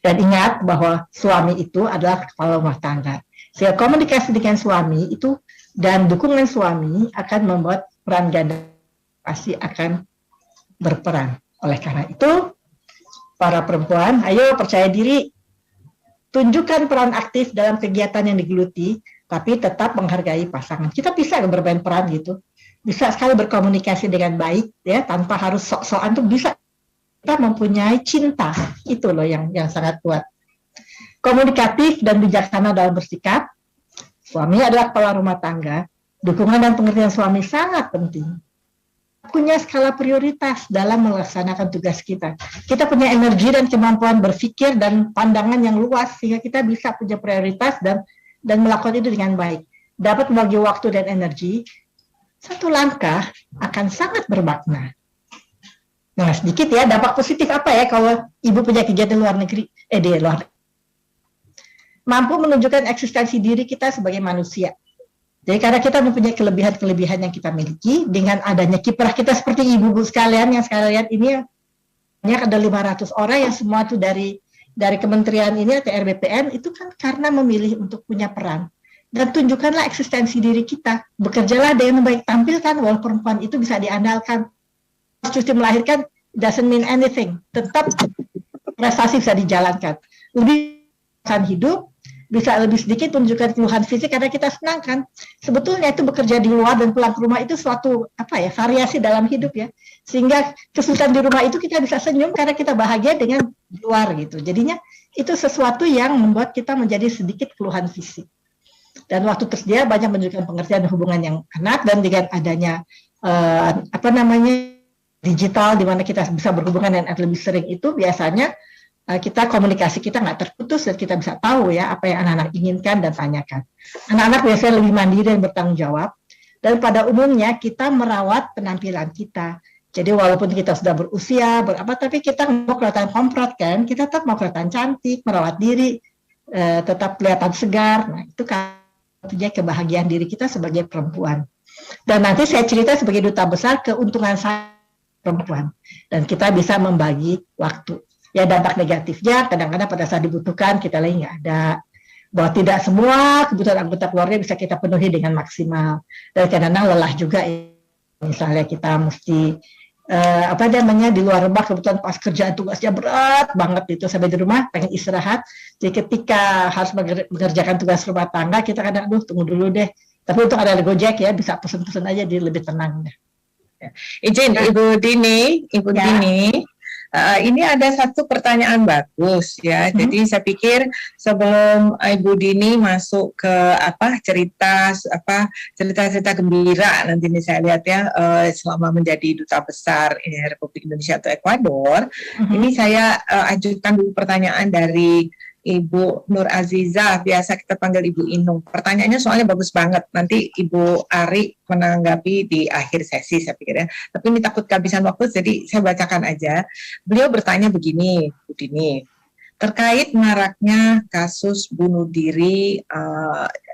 Dan ingat bahwa suami itu adalah kepala rumah tangga. Sehingga komunikasi dengan suami itu Dan dukungan suami akan membuat peran ganda pasti akan berperan. Oleh karena itu, para perempuan, ayo percaya diri, tunjukkan peran aktif dalam kegiatan yang digeluti, tapi tetap menghargai pasangan. Kita bisa bermain peran gitu, bisa sekali berkomunikasi dengan baik, ya, tanpa harus sok-sokan tuh bisa. Kita mempunyai cinta, itu loh yang sangat kuat. Komunikatif dan bijaksana dalam bersikap. Suami adalah kepala rumah tangga, dukungan dan pengertian suami sangat penting. Punya skala prioritas dalam melaksanakan tugas kita. Kita punya energi dan kemampuan berpikir dan pandangan yang luas, sehingga kita bisa punya prioritas dan melakukan itu dengan baik. Dapat membagi waktu dan energi, satu langkah akan sangat bermakna. Nah, sedikit ya, dampak positif apa ya kalau ibu punya kegiatan luar negeri, di luar negeri. Mampu menunjukkan eksistensi diri kita sebagai manusia. Jadi karena kita mempunyai kelebihan-kelebihan yang kita miliki, dengan adanya kiprah kita seperti ibu-ibu sekalian yang sekalian ini, ada 500 orang yang semua itu dari kementerian ini atau RBPN, itu kan karena memilih untuk punya peran. Dan tunjukkanlah eksistensi diri kita. Bekerjalah dengan baik, tampilkan bahwa perempuan itu bisa diandalkan. Cuti melahirkan doesn't mean anything. Tetap prestasi bisa dijalankan. Lebih hidup, bisa lebih sedikit menunjukkan keluhan fisik karena kita senang kan. Sebetulnya itu bekerja di luar dan pulang ke rumah itu suatu variasi dalam hidup ya. Sehingga kesulitan di rumah itu kita bisa senyum karena kita bahagia dengan di luar gitu. Jadinya itu sesuatu yang membuat kita menjadi sedikit keluhan fisik. Dan waktu tersedia banyak menunjukkan pengertian hubungan yang enak, dan dengan adanya digital di mana kita bisa berhubungan dan lebih sering, itu biasanya kita komunikasi kita nggak terputus dan kita bisa tahu ya apa yang anak-anak inginkan dan tanyakan. Anak-anak biasanya lebih mandiri dan bertanggung jawab, dan pada umumnya kita merawat penampilan kita. Jadi walaupun kita sudah berusia tapi kita mau kelihatan komprot kan, kita tetap mau kelihatan cantik, merawat diri, tetap kelihatan segar. Nah itu kan punya kebahagiaan diri kita sebagai perempuan. Dan nanti saya cerita sebagai duta besar keuntungan saya perempuan, dan kita bisa membagi waktu. Ya dampak negatifnya kadang-kadang pada saat dibutuhkan kita lagi nggak ada, bahwa tidak semua kebutuhan anggota keluarga bisa kita penuhi dengan maksimal, dan kadang-kadang lelah juga. Misalnya kita mesti di luar rumah, kebetulan pas kerjaan tugasnya berat banget itu, sampai di rumah pengen istirahat, jadi ketika harus mengerjakan tugas rumah tangga kita kadang tunggu dulu deh, tapi untuk ada Gojek ya bisa pesen-pesen aja, jadi lebih tenang deh. Izin Ibu Dini, ini ada satu pertanyaan bagus ya. Jadi saya pikir sebelum Ibu Dini masuk ke cerita gembira nanti ini saya lihat ya, selama menjadi duta besar Republik Indonesia atau Ekuador, ini saya ajukan dulu pertanyaan dari Ibu Nur Aziza, biasa kita panggil Ibu Inung. Pertanyaannya soalnya bagus banget. Nanti Ibu Ari menanggapi di akhir sesi saya pikir ya. Tapi ini takut kehabisan waktu, jadi saya bacakan aja. Beliau bertanya begini, Bu Dini, terkait maraknya kasus bunuh diri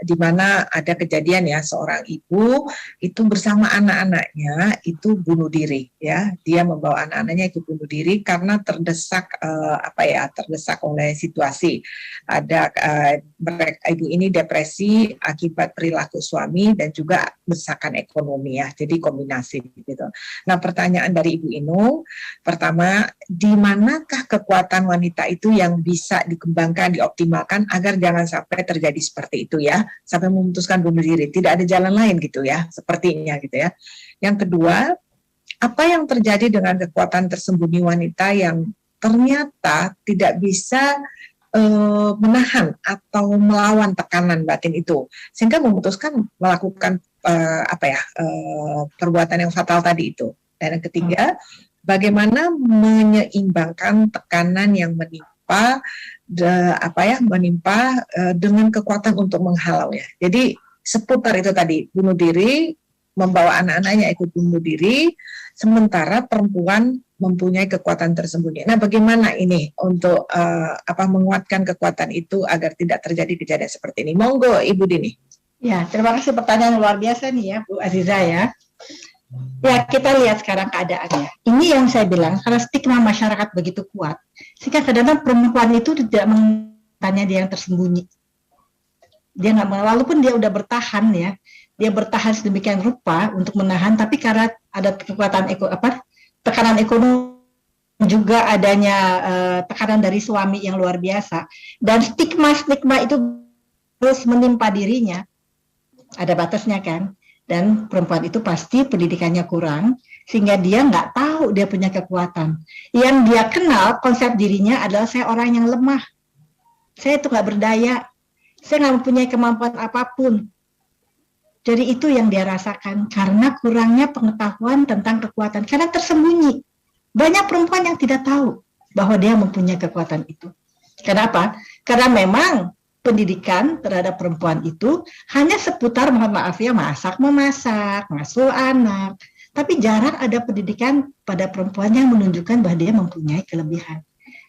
di mana ada kejadian ya, seorang ibu itu bersama anak-anaknya itu bunuh diri ya, dia membawa anak-anaknya itu bunuh diri karena terdesak terdesak oleh situasi. Ada ibu ini depresi akibat perilaku suami dan juga desakan ekonomi ya, jadi kombinasi gitu. Nah pertanyaan dari Ibu Inung, pertama, di manakah kekuatan wanita itu yang bisa dikembangkan, dioptimalkan agar jangan sampai terjadi seperti itu ya, sampai memutuskan bunuh diri, tidak ada jalan lain gitu ya, sepertinya gitu ya. Yang kedua, apa yang terjadi dengan kekuatan tersembunyi wanita yang ternyata tidak bisa menahan atau melawan tekanan batin itu, sehingga memutuskan melakukan perbuatan yang fatal tadi itu. Dan yang ketiga, bagaimana menyeimbangkan tekanan yang menimpa dengan kekuatan untuk menghalau ya. Jadi seputar itu tadi, bunuh diri, membawa anak-anaknya ikut bunuh diri, sementara perempuan mempunyai kekuatan tersembunyi. Nah, bagaimana ini untuk menguatkan kekuatan itu agar tidak terjadi kejadian seperti ini? Monggo Ibu Dini. Ya, terima kasih, pertanyaan luar biasa nih ya Bu Aziza ya. Ya, kita lihat sekarang keadaannya. Ini yang saya bilang, karena stigma masyarakat begitu kuat, sehingga kadang-kadang perempuan itu tidak menanya dia yang tersembunyi. Dia nggak, walaupun dia udah bertahan ya, dia bertahan sedemikian rupa untuk menahan, tapi karena ada kekuatan tekanan ekonomi, juga adanya tekanan dari suami yang luar biasa, dan stigma itu terus menimpa dirinya, ada batasnya kan. Dan perempuan itu pasti pendidikannya kurang, sehingga dia nggak tahu dia punya kekuatan. Yang dia kenal konsep dirinya adalah saya orang yang lemah, saya itu nggak berdaya, saya nggak mempunyai kemampuan apapun. Jadi itu yang dia rasakan karena kurangnya pengetahuan tentang kekuatan, karena tersembunyi. Banyak perempuan yang tidak tahu bahwa dia mempunyai kekuatan itu. Kenapa? Karena memang pendidikan terhadap perempuan itu hanya seputar, mohon maaf ya, masak, memasak, ngasuh anak. Tapi jarang ada pendidikan pada perempuan yang menunjukkan bahwa dia mempunyai kelebihan.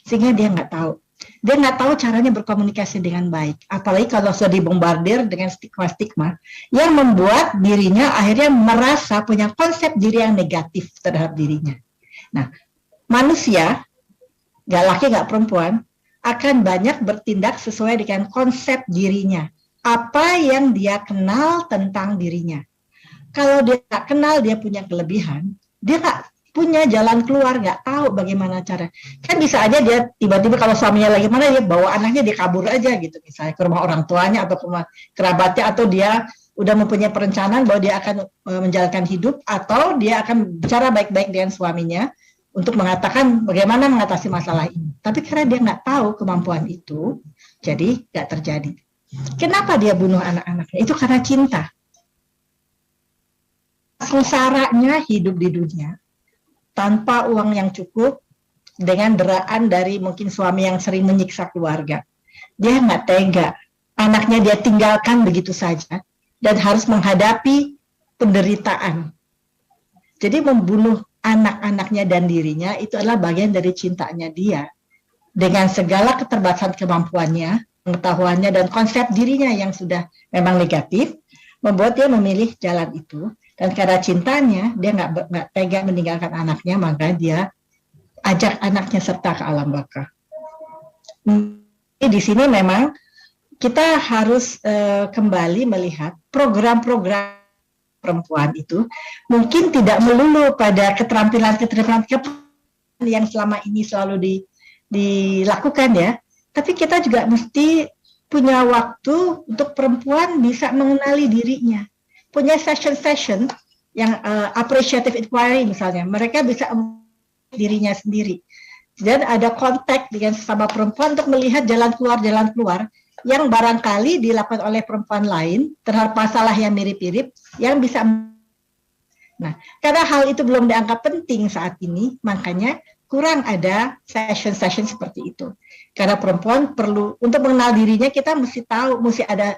Sehingga dia nggak tahu. Dia nggak tahu caranya berkomunikasi dengan baik. Apalagi kalau sudah dibombardir dengan stigma-stigma yang membuat dirinya akhirnya merasa punya konsep diri yang negatif terhadap dirinya. Nah, manusia, nggak laki nggak perempuan, akan banyak bertindak sesuai dengan konsep dirinya. Apa yang dia kenal tentang dirinya. Kalau dia nggak kenal dia punya kelebihan, dia nggak punya jalan keluar, nggak tahu bagaimana cara. Kan bisa aja dia tiba-tiba kalau suaminya lagi mana, dia bawa anaknya, dia kabur aja gitu, misalnya ke rumah orang tuanya atau ke rumah kerabatnya, atau dia udah mempunyai perencanaan bahwa dia akan menjalankan hidup, atau dia akan bicara baik-baik dengan suaminya untuk mengatakan bagaimana mengatasi masalah ini. Tapi karena dia nggak tahu kemampuan itu, jadi nggak terjadi. Kenapa dia bunuh anak-anaknya? Itu karena cinta. Sengsaranya hidup di dunia tanpa uang yang cukup, dengan deraan dari mungkin suami yang sering menyiksa keluarga. Dia nggak tega, anaknya dia tinggalkan begitu saja, dan harus menghadapi penderitaan. Jadi membunuh anak-anaknya dan dirinya itu adalah bagian dari cintanya dia. Dengan segala keterbatasan kemampuannya, pengetahuannya, dan konsep dirinya yang sudah memang negatif, membuat dia memilih jalan itu. Dan karena cintanya, dia nggak tega meninggalkan anaknya, maka dia ajak anaknya serta ke alam baka. Di sini memang kita harus kembali melihat program-program perempuan itu mungkin tidak melulu pada keterampilan yang selama ini selalu dilakukan ya, tapi kita juga mesti punya waktu untuk perempuan bisa mengenali dirinya. Punya session yang appreciative inquiry misalnya, mereka bisa dirinya sendiri. Dan ada kontak dengan sesama perempuan untuk melihat jalan keluar yang barangkali dilakukan oleh perempuan lain terhadap masalah yang mirip-mirip yang bisa. Nah, karena hal itu belum dianggap penting saat ini, makanya kurang ada session seperti itu. Karena perempuan perlu, untuk mengenal dirinya, kita mesti tahu, mesti ada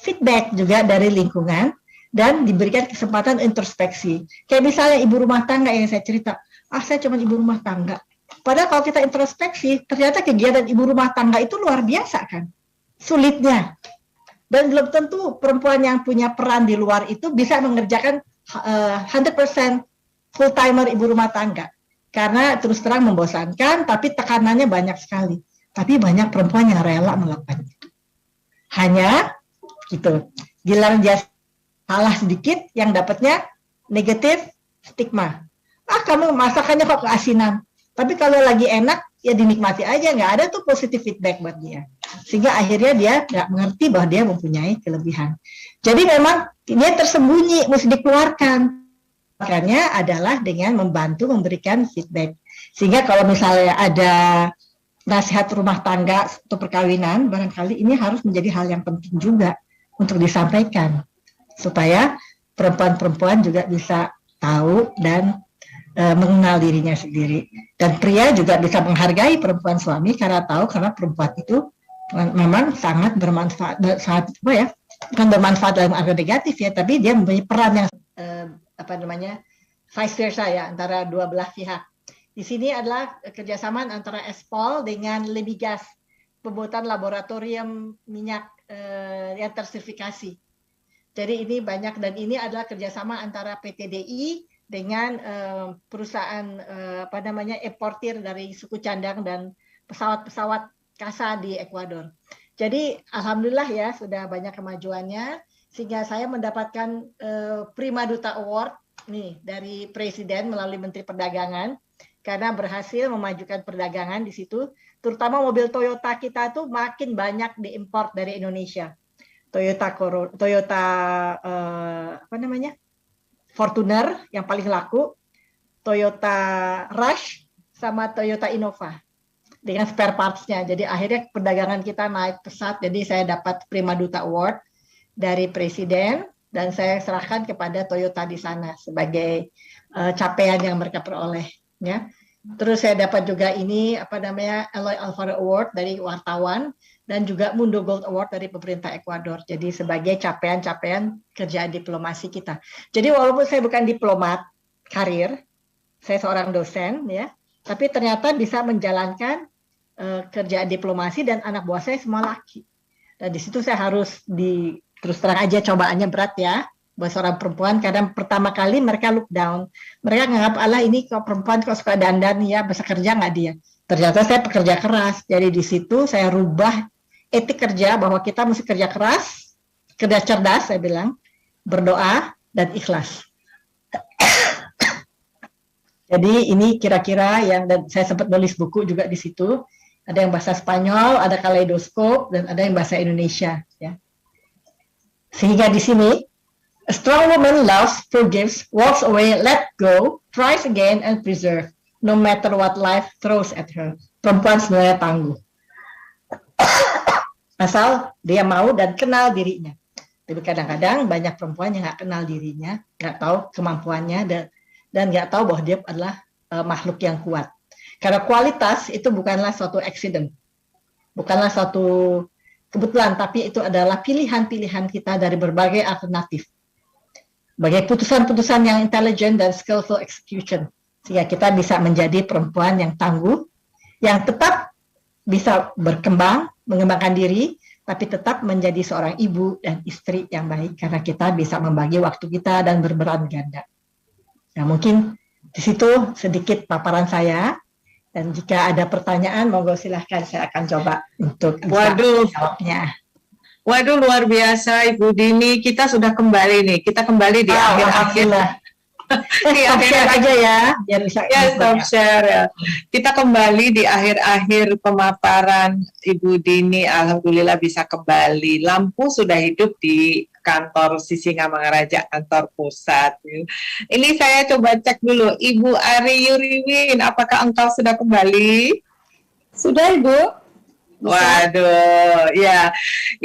feedback juga dari lingkungan, dan diberikan kesempatan introspeksi. Kayak misalnya ibu rumah tangga yang saya cerita, saya cuma ibu rumah tangga. Padahal kalau kita introspeksi, ternyata kegiatan ibu rumah tangga itu luar biasa kan, sulitnya. Dan belum tentu perempuan yang punya peran di luar itu bisa mengerjakan 100% full-timer ibu rumah tangga. Karena terus terang membosankan, tapi tekanannya banyak sekali. Tapi banyak perempuan yang rela melakukan itu. Hanya gitu, giliran dia salah sedikit, yang dapatnya negatif stigma. Kamu masakannya kok keasinan. Tapi kalau lagi enak, ya dinikmati aja, nggak ada tuh positive feedback buat dia. Sehingga akhirnya dia nggak mengerti bahwa dia mempunyai kelebihan. Jadi memang dia tersembunyi, mesti dikeluarkan. Makanya adalah dengan membantu memberikan feedback. Sehingga kalau misalnya ada nasihat rumah tangga atau perkawinan, barangkali ini harus menjadi hal yang penting juga untuk disampaikan. Supaya perempuan-perempuan juga bisa tahu dan mengenal dirinya sendiri. Dan pria juga bisa menghargai perempuan suami karena tahu, karena perempuan itu memang sangat bermanfaat, bukan bermanfaat dalam arti negatif ya, tapi dia mempunyai peran yang vice versa ya, antara dua belah pihak. Di sini adalah kerjasama antara Espol dengan Lemigas, pembuatan laboratorium minyak yang tersertifikasi. Jadi ini banyak, dan ini adalah kerjasama antara PTDI dengan perusahaan importir dari suku cadang dan pesawat-pesawat CASA di Ekuador. Jadi alhamdulillah ya sudah banyak kemajuannya sehingga saya mendapatkan Prima Duta Award nih dari Presiden melalui Menteri Perdagangan karena berhasil memajukan perdagangan di situ, terutama mobil Toyota kita tuh makin banyak diimpor dari Indonesia. Toyota Fortuner yang paling laku, Toyota Rush sama Toyota Innova dengan spare parts-nya. Jadi akhirnya perdagangan kita naik pesat. Jadi saya dapat Prima Duta Award dari Presiden dan saya serahkan kepada Toyota di sana sebagai capaian yang mereka peroleh. Ya. Terus saya dapat juga ini Eloy Alfaro Award dari wartawan dan juga Mundo Gold Award dari pemerintah Ekuador. Jadi sebagai capaian-capaian kerjaan diplomasi kita. Jadi walaupun saya bukan diplomat karir, saya seorang dosen ya, tapi ternyata bisa menjalankan kerjaan diplomasi dan anak buah saya semua laki. Dan di situ saya harus terus terang aja cobaannya berat ya buat seorang perempuan karena pertama kali mereka look down. Mereka nganggap ini kok perempuan kok suka dandan ya, bisa kerja nggak dia. Ternyata saya pekerja keras. Jadi di situ saya rubah etik kerja bahwa kita mesti kerja keras, kerja cerdas saya bilang, berdoa dan ikhlas. Jadi ini kira-kira dan saya sempat nulis buku juga di situ. Ada yang bahasa Spanyol, ada kaleidoskop, dan ada yang bahasa Indonesia. Ya. Sehingga di sini, a strong woman loves, forgives, walks away, let go, tries again, and preserve, no matter what life throws at her. Perempuan sebenarnya tangguh. Asal dia mau dan kenal dirinya. Tapi kadang-kadang banyak perempuan yang nggak kenal dirinya, nggak tahu kemampuannya, dan nggak tahu bahwa dia adalah makhluk yang kuat. Karena kualitas itu bukanlah suatu accident, bukanlah suatu kebetulan, tapi itu adalah pilihan-pilihan kita dari berbagai alternatif. Sebagai putusan-putusan yang intelijen dan skillful execution, sehingga kita bisa menjadi perempuan yang tangguh, yang tetap bisa berkembang, mengembangkan diri, tapi tetap menjadi seorang ibu dan istri yang baik, karena kita bisa membagi waktu kita dan berperan ganda. Nah, mungkin di situ sedikit paparan saya. Dan jika ada pertanyaan, monggo silahkan saya akan coba untuk jawabnya. Waduh, luar biasa Ibu Dini. Kita sudah kembali nih. Kita kembali di akhir-akhir. Stop share aja ya. Biar bisa stop share ya. Kita kembali di akhir-akhir pemaparan Ibu Dini. Alhamdulillah bisa kembali. Lampu sudah hidup di kantor Sisingamangaraja, kantor pusat. Ini saya coba cek dulu, Ibu Ari Yuriwin, apakah engkau sudah kembali? Sudah, Ibu. Waduh, ya.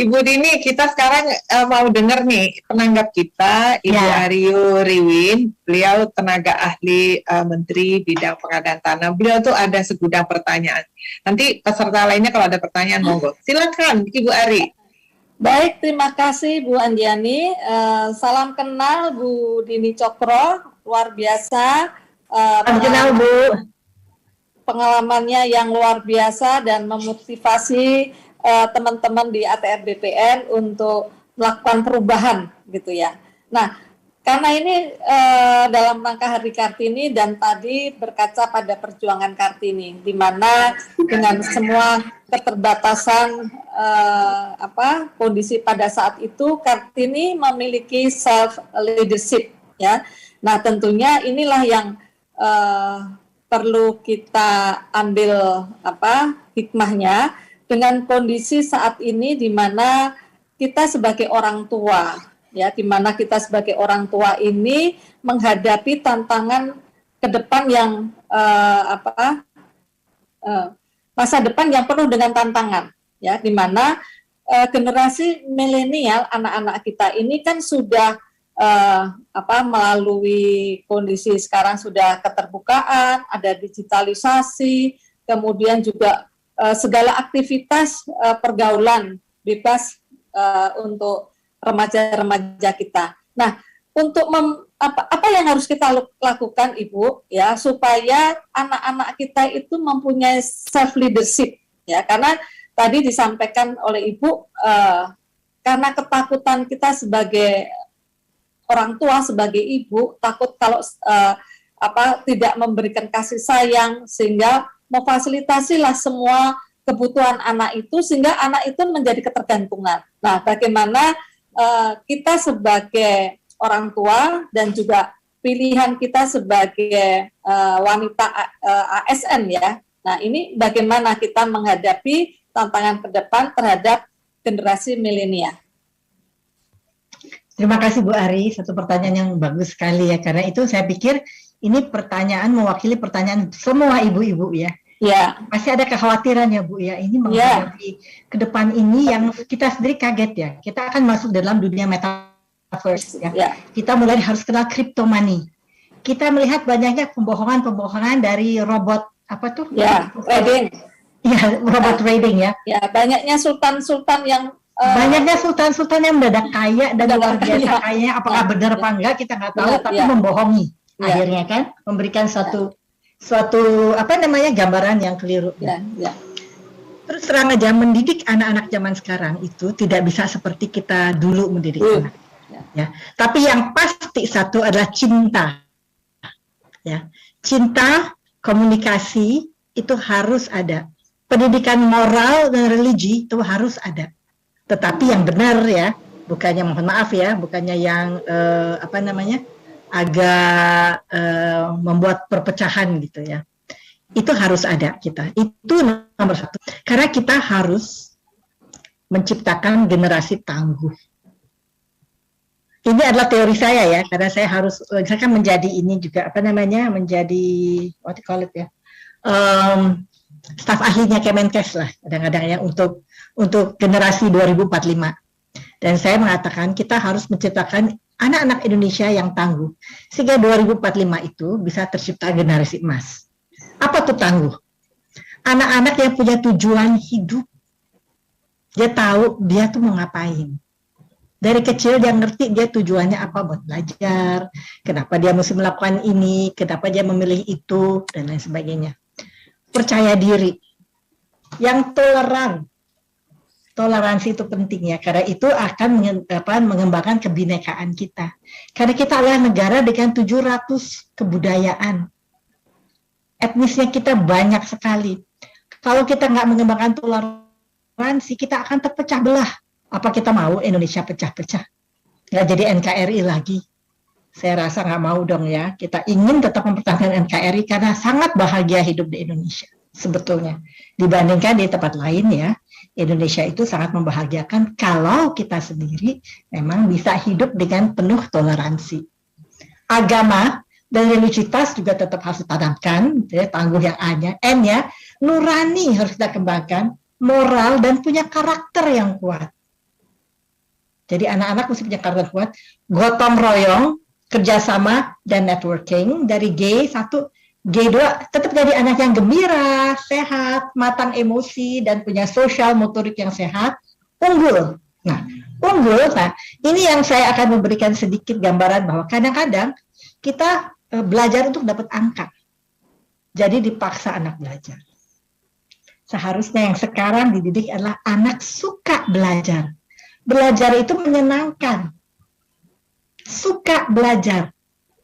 Ibu Dini, kita sekarang mau dengar nih penanggap kita, Ibu Ari Yuriwin. Beliau tenaga ahli Menteri Bidang Pengadaan Tanah. Beliau tuh ada segudang pertanyaan. Nanti peserta lainnya kalau ada pertanyaan, monggo. Silakan, Ibu Ari. Baik, terima kasih Bu Andiani. Salam kenal Bu Dini Cokro, luar biasa. Kenal Bu. Pengalamannya yang luar biasa dan memotivasi teman-teman di ATR BPN untuk melakukan perubahan gitu ya. Nah, karena ini dalam rangka Hari Kartini dan tadi berkaca pada perjuangan Kartini, di mana dengan semua keterbatasan kondisi pada saat itu, Kartini memiliki self leadership ya. Nah, tentunya inilah yang perlu kita ambil hikmahnya dengan kondisi saat ini di mana kita sebagai orang tua ya, di mana kita sebagai orang tua ini menghadapi tantangan ke depan yang masa depan yang penuh dengan tantangan ya, di mana generasi milenial anak-anak kita ini kan sudah melalui kondisi sekarang sudah keterbukaan, ada digitalisasi, kemudian juga segala aktivitas pergaulan bebas untuk remaja-remaja kita. Nah, untuk apa yang harus kita lakukan, Ibu, ya, supaya anak-anak kita itu mempunyai self leadership, ya, karena tadi disampaikan oleh Ibu, karena ketakutan kita sebagai orang tua, sebagai ibu, takut kalau tidak memberikan kasih sayang, sehingga memfasilitasilah semua kebutuhan anak itu sehingga anak itu menjadi ketergantungan. Nah, bagaimana kita sebagai orang tua dan juga pilihan kita sebagai wanita ASN ya. Nah, ini bagaimana kita menghadapi tantangan ke depan terhadap generasi milenial. Terima kasih Bu Ari, satu pertanyaan yang bagus sekali ya, karena itu saya pikir ini pertanyaan mewakili pertanyaan semua ibu-ibu ya. Ya. Pasti ada kekhawatiran ya Bu ya, ini menghadapi ke depan ini yang kita sendiri kaget ya. Kita akan masuk dalam dunia metaverse ya. Kita mulai harus kenal crypto money. Kita melihat banyaknya pembohongan-pembohongan dari robot apa tuh? Ya, trading. Ya, robot trading ya. Ya, banyaknya sultan-sultan yang banyaknya sultan-sultan yang mendadak kaya dan luar biasa kayanya, apakah benar apa enggak kita nggak tahu, tapi membohongi akhirnya kan, memberikan suatu apa namanya gambaran yang keliru. Terus terang aja mendidik anak-anak zaman sekarang itu tidak bisa seperti kita dulu mendidik anak. Ya, tapi yang pasti satu adalah cinta. Ya, cinta, komunikasi itu harus ada. Pendidikan moral dan religi itu harus ada. Tetapi yang benar ya, bukannya mohon maaf ya, bukannya yang apa namanya agak membuat perpecahan gitu ya. Itu harus ada kita. Itu nomor satu. Karena kita harus menciptakan generasi tangguh. Ini adalah teori saya ya, karena saya kan menjadi ini juga apa namanya menjadi what you call it ya, staf ahlinya Kemenkes lah kadang-kadang ya untuk generasi 2045. Dan saya mengatakan kita harus menciptakan anak-anak Indonesia yang tangguh sehingga 2045 itu bisa tercipta generasi emas. Apa tuh tangguh? Anak-anak yang punya tujuan hidup. Dia tahu dia tuh mau ngapain. Dari kecil dia ngerti dia tujuannya apa buat belajar, kenapa dia mesti melakukan ini, kenapa dia memilih itu, dan lain sebagainya. Percaya diri, yang toleran. Toleransi itu penting ya, karena itu akan mengembangkan kebinekaan kita. Karena kita adalah negara dengan 700 kebudayaan. Etnisnya kita banyak sekali. Kalau kita nggak mengembangkan toleransi, kita akan terpecah belah. Apa kita mau Indonesia pecah-pecah? Nggak jadi NKRI lagi. Saya rasa nggak mau dong ya. Kita ingin tetap mempertahankan NKRI karena sangat bahagia hidup di Indonesia. Sebetulnya. Dibandingkan di tempat lain ya. Indonesia itu sangat membahagiakan kalau kita sendiri memang bisa hidup dengan penuh toleransi. Agama dan religiusitas juga tetap harus ditanamkan. Ya, tangguh yang A-nya. N-nya, nurani harus kita kembangkan. Moral dan punya karakter yang kuat. Jadi anak-anak mesti punya karakter kuat, gotong royong, kerjasama, dan networking. Dari G1, G2, tetap jadi anak yang gembira, sehat, matang emosi, dan punya sosial motorik yang sehat, unggul. Nah, unggul, nah ini yang saya akan memberikan sedikit gambaran bahwa kadang-kadang kita belajar untuk dapat angka. Jadi dipaksa anak belajar. Seharusnya yang sekarang dididik adalah anak suka belajar. Belajar itu menyenangkan, suka belajar,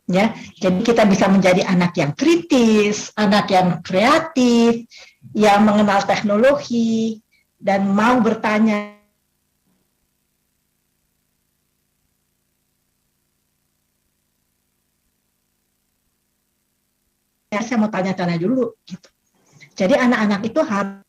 ya. Jadi kita bisa menjadi anak yang kritis, anak yang kreatif, yang mengenal teknologi dan mau bertanya. Ya, saya mau tanya-tanya dulu, gitu. Jadi anak-anak itu harus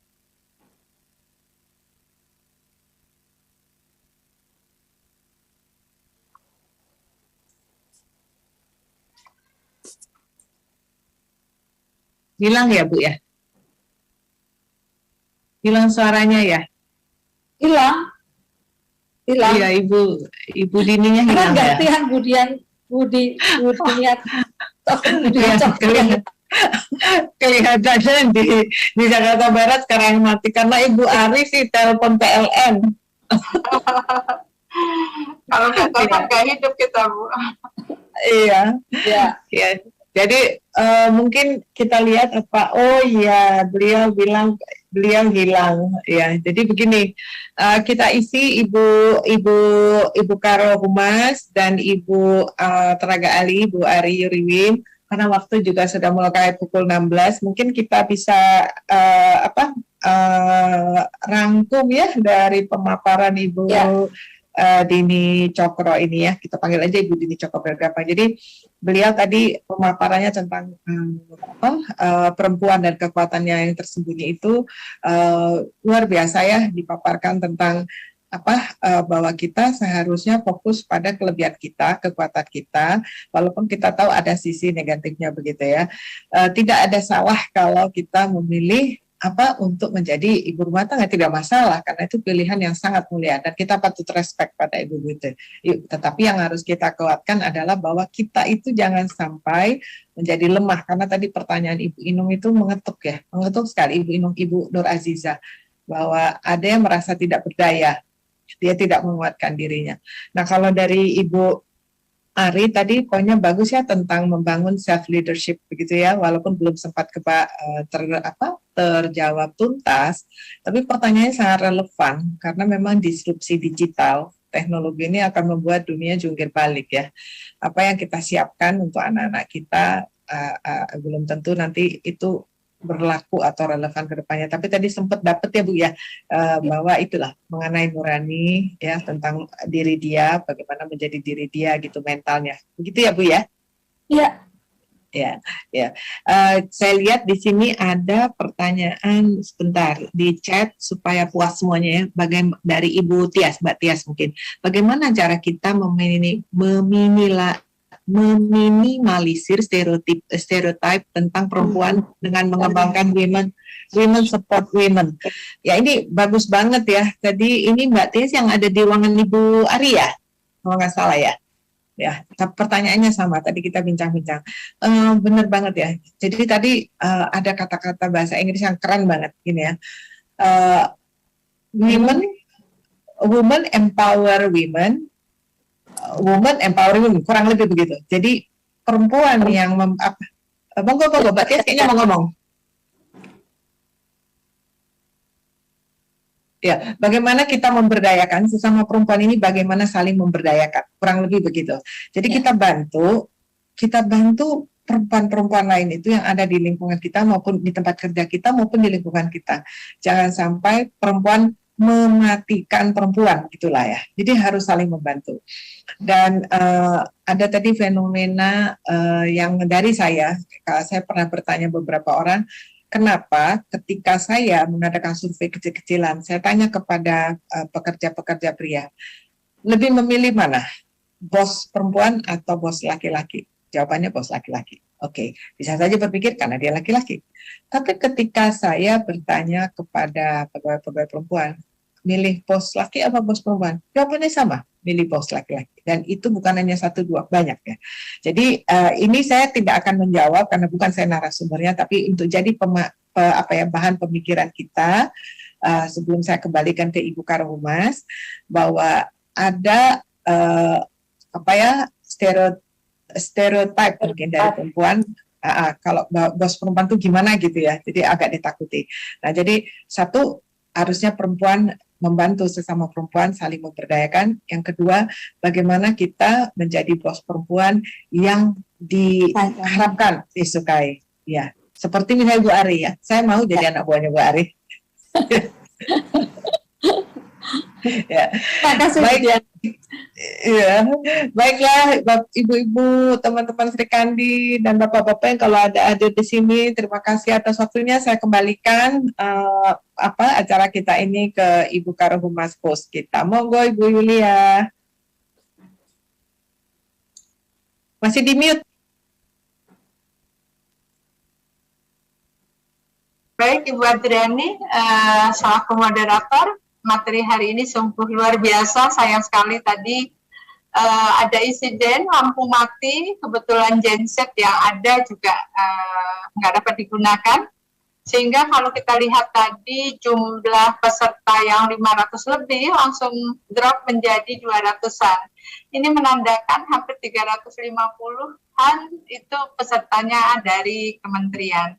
hilang ya Bu ya? Hilang suaranya ya? Hilang. Iya Ibu Dininya hilang ya? Gantian Budi kelihatannya di Jakarta Barat sekarang mati karena Ibu Ari sih telepon PLN. Kalau nggak telepon nggak hidup kita Bu. Iya. Jadi mungkin kita lihat apa? Oh iya, beliau bilang beliau hilang. Ya, jadi begini, kita isi Ibu Karo Humas dan Ibu tenaga ahli Ibu Ari Yuriwin. Karena waktu juga sudah mulai pukul 16, mungkin kita bisa rangkum ya dari pemaparan Ibu Dini Cokro ini ya, kita panggil aja Ibu Dini Cokro berapa. Jadi beliau tadi pemaparannya tentang perempuan dan kekuatannya yang tersembunyi itu luar biasa ya, dipaparkan tentang bahwa kita seharusnya fokus pada kelebihan kita, kekuatan kita, walaupun kita tahu ada sisi negatifnya begitu ya. Tidak ada salah kalau kita memilih untuk menjadi ibu rumah tangga, tidak masalah karena itu pilihan yang sangat mulia dan kita patut respect pada ibu itu. Tetapi yang harus kita kuatkan adalah bahwa kita itu jangan sampai menjadi lemah, karena tadi pertanyaan Ibu Inung itu mengetuk sekali Ibu Nur Aziza, bahwa ada yang merasa tidak berdaya, dia tidak menguatkan dirinya. Nah, kalau dari Ibu Ari tadi poinnya bagus ya tentang membangun self leadership begitu ya, walaupun belum sempat terjawab tuntas, tapi pertanyaannya sangat relevan karena memang disrupsi digital teknologi ini akan membuat dunia jungkir balik ya. Apa yang kita siapkan untuk anak-anak kita belum tentu nanti itu berlaku atau relevan ke depannya. Tapi tadi sempat dapat ya Bu ya, bahwa itulah mengenai nurani ya, tentang diri dia, bagaimana menjadi diri dia gitu mentalnya. Begitu ya Bu ya? Iya. Ya. Saya lihat di sini ada pertanyaan sebentar di chat supaya puas semuanya ya. Bagaimana dari Ibu Tias, Mbak Tias mungkin. Bagaimana cara kita meminimalisir stereotip tentang perempuan dengan mengembangkan women support women. Ya, ini bagus banget ya. Tadi ini Mbak Tias yang ada di ruangan Ibu Ari ya, kalau nggak salah ya. Ya, pertanyaannya sama. Tadi kita bincang-bincang. Benar banget ya. Jadi tadi ada kata-kata bahasa Inggris yang keren banget gini ya. Women empower women. Woman empowering, kurang lebih begitu. Jadi perempuan yang monggo Mbak Tias kayaknya mau ngomong. Ya, bagaimana kita memberdayakan sesama perempuan ini, bagaimana saling memberdayakan, kurang lebih begitu. Jadi kita bantu perempuan-perempuan lain itu yang ada di lingkungan kita maupun di tempat kerja kita maupun di lingkungan kita. Jangan sampai perempuan mematikan perempuan gitulah ya. Jadi harus saling membantu. Dan ada tadi fenomena yang dari saya pernah bertanya beberapa orang, kenapa ketika saya mengadakan survei kecil-kecilan, saya tanya kepada pekerja-pekerja pria, lebih memilih mana? Bos perempuan atau bos laki-laki? Jawabannya bos laki-laki. Oke, bisa saja berpikir karena dia laki-laki. Tapi ketika saya bertanya kepada pegawai-pegawai perempuan, milih bos laki apa bos perempuan? Jawabannya sama, milih bos laki-laki. Dan itu bukan hanya satu dua, banyak ya. Jadi ini saya tidak akan menjawab karena bukan saya narasumbernya, tapi untuk jadi bahan pemikiran kita sebelum saya kembalikan ke Ibu Karohumas, bahwa ada stereotip mungkin dari perempuan. Kalau bos perempuan tuh gimana gitu ya, jadi agak ditakuti. Nah, jadi satu, harusnya perempuan membantu sesama perempuan, saling memberdayakan. Yang kedua, bagaimana kita menjadi bos perempuan yang diharapkan, disukai. Ya, seperti misalnya Bu Ari ya, saya mau jadi anak buahnya Bu Ari. Ya. Baik ya. Ya, baiklah ibu-ibu, teman-teman Sri Kandi dan bapak-bapak yang kalau ada hadir di sini, terima kasih atas waktunya. Saya kembalikan acara kita ini ke Ibu Karohumas host kita. Monggo Ibu Yulia. Masih di mute. Baik Ibu Adriani, selaku moderator. Materi hari ini sungguh luar biasa. Sayang sekali tadi ada insiden lampu mati, kebetulan genset yang ada juga nggak dapat digunakan. Sehingga kalau kita lihat tadi jumlah peserta yang 500 lebih langsung drop menjadi 200-an. Ini menandakan hampir 350-an itu pesertanya dari kementerian.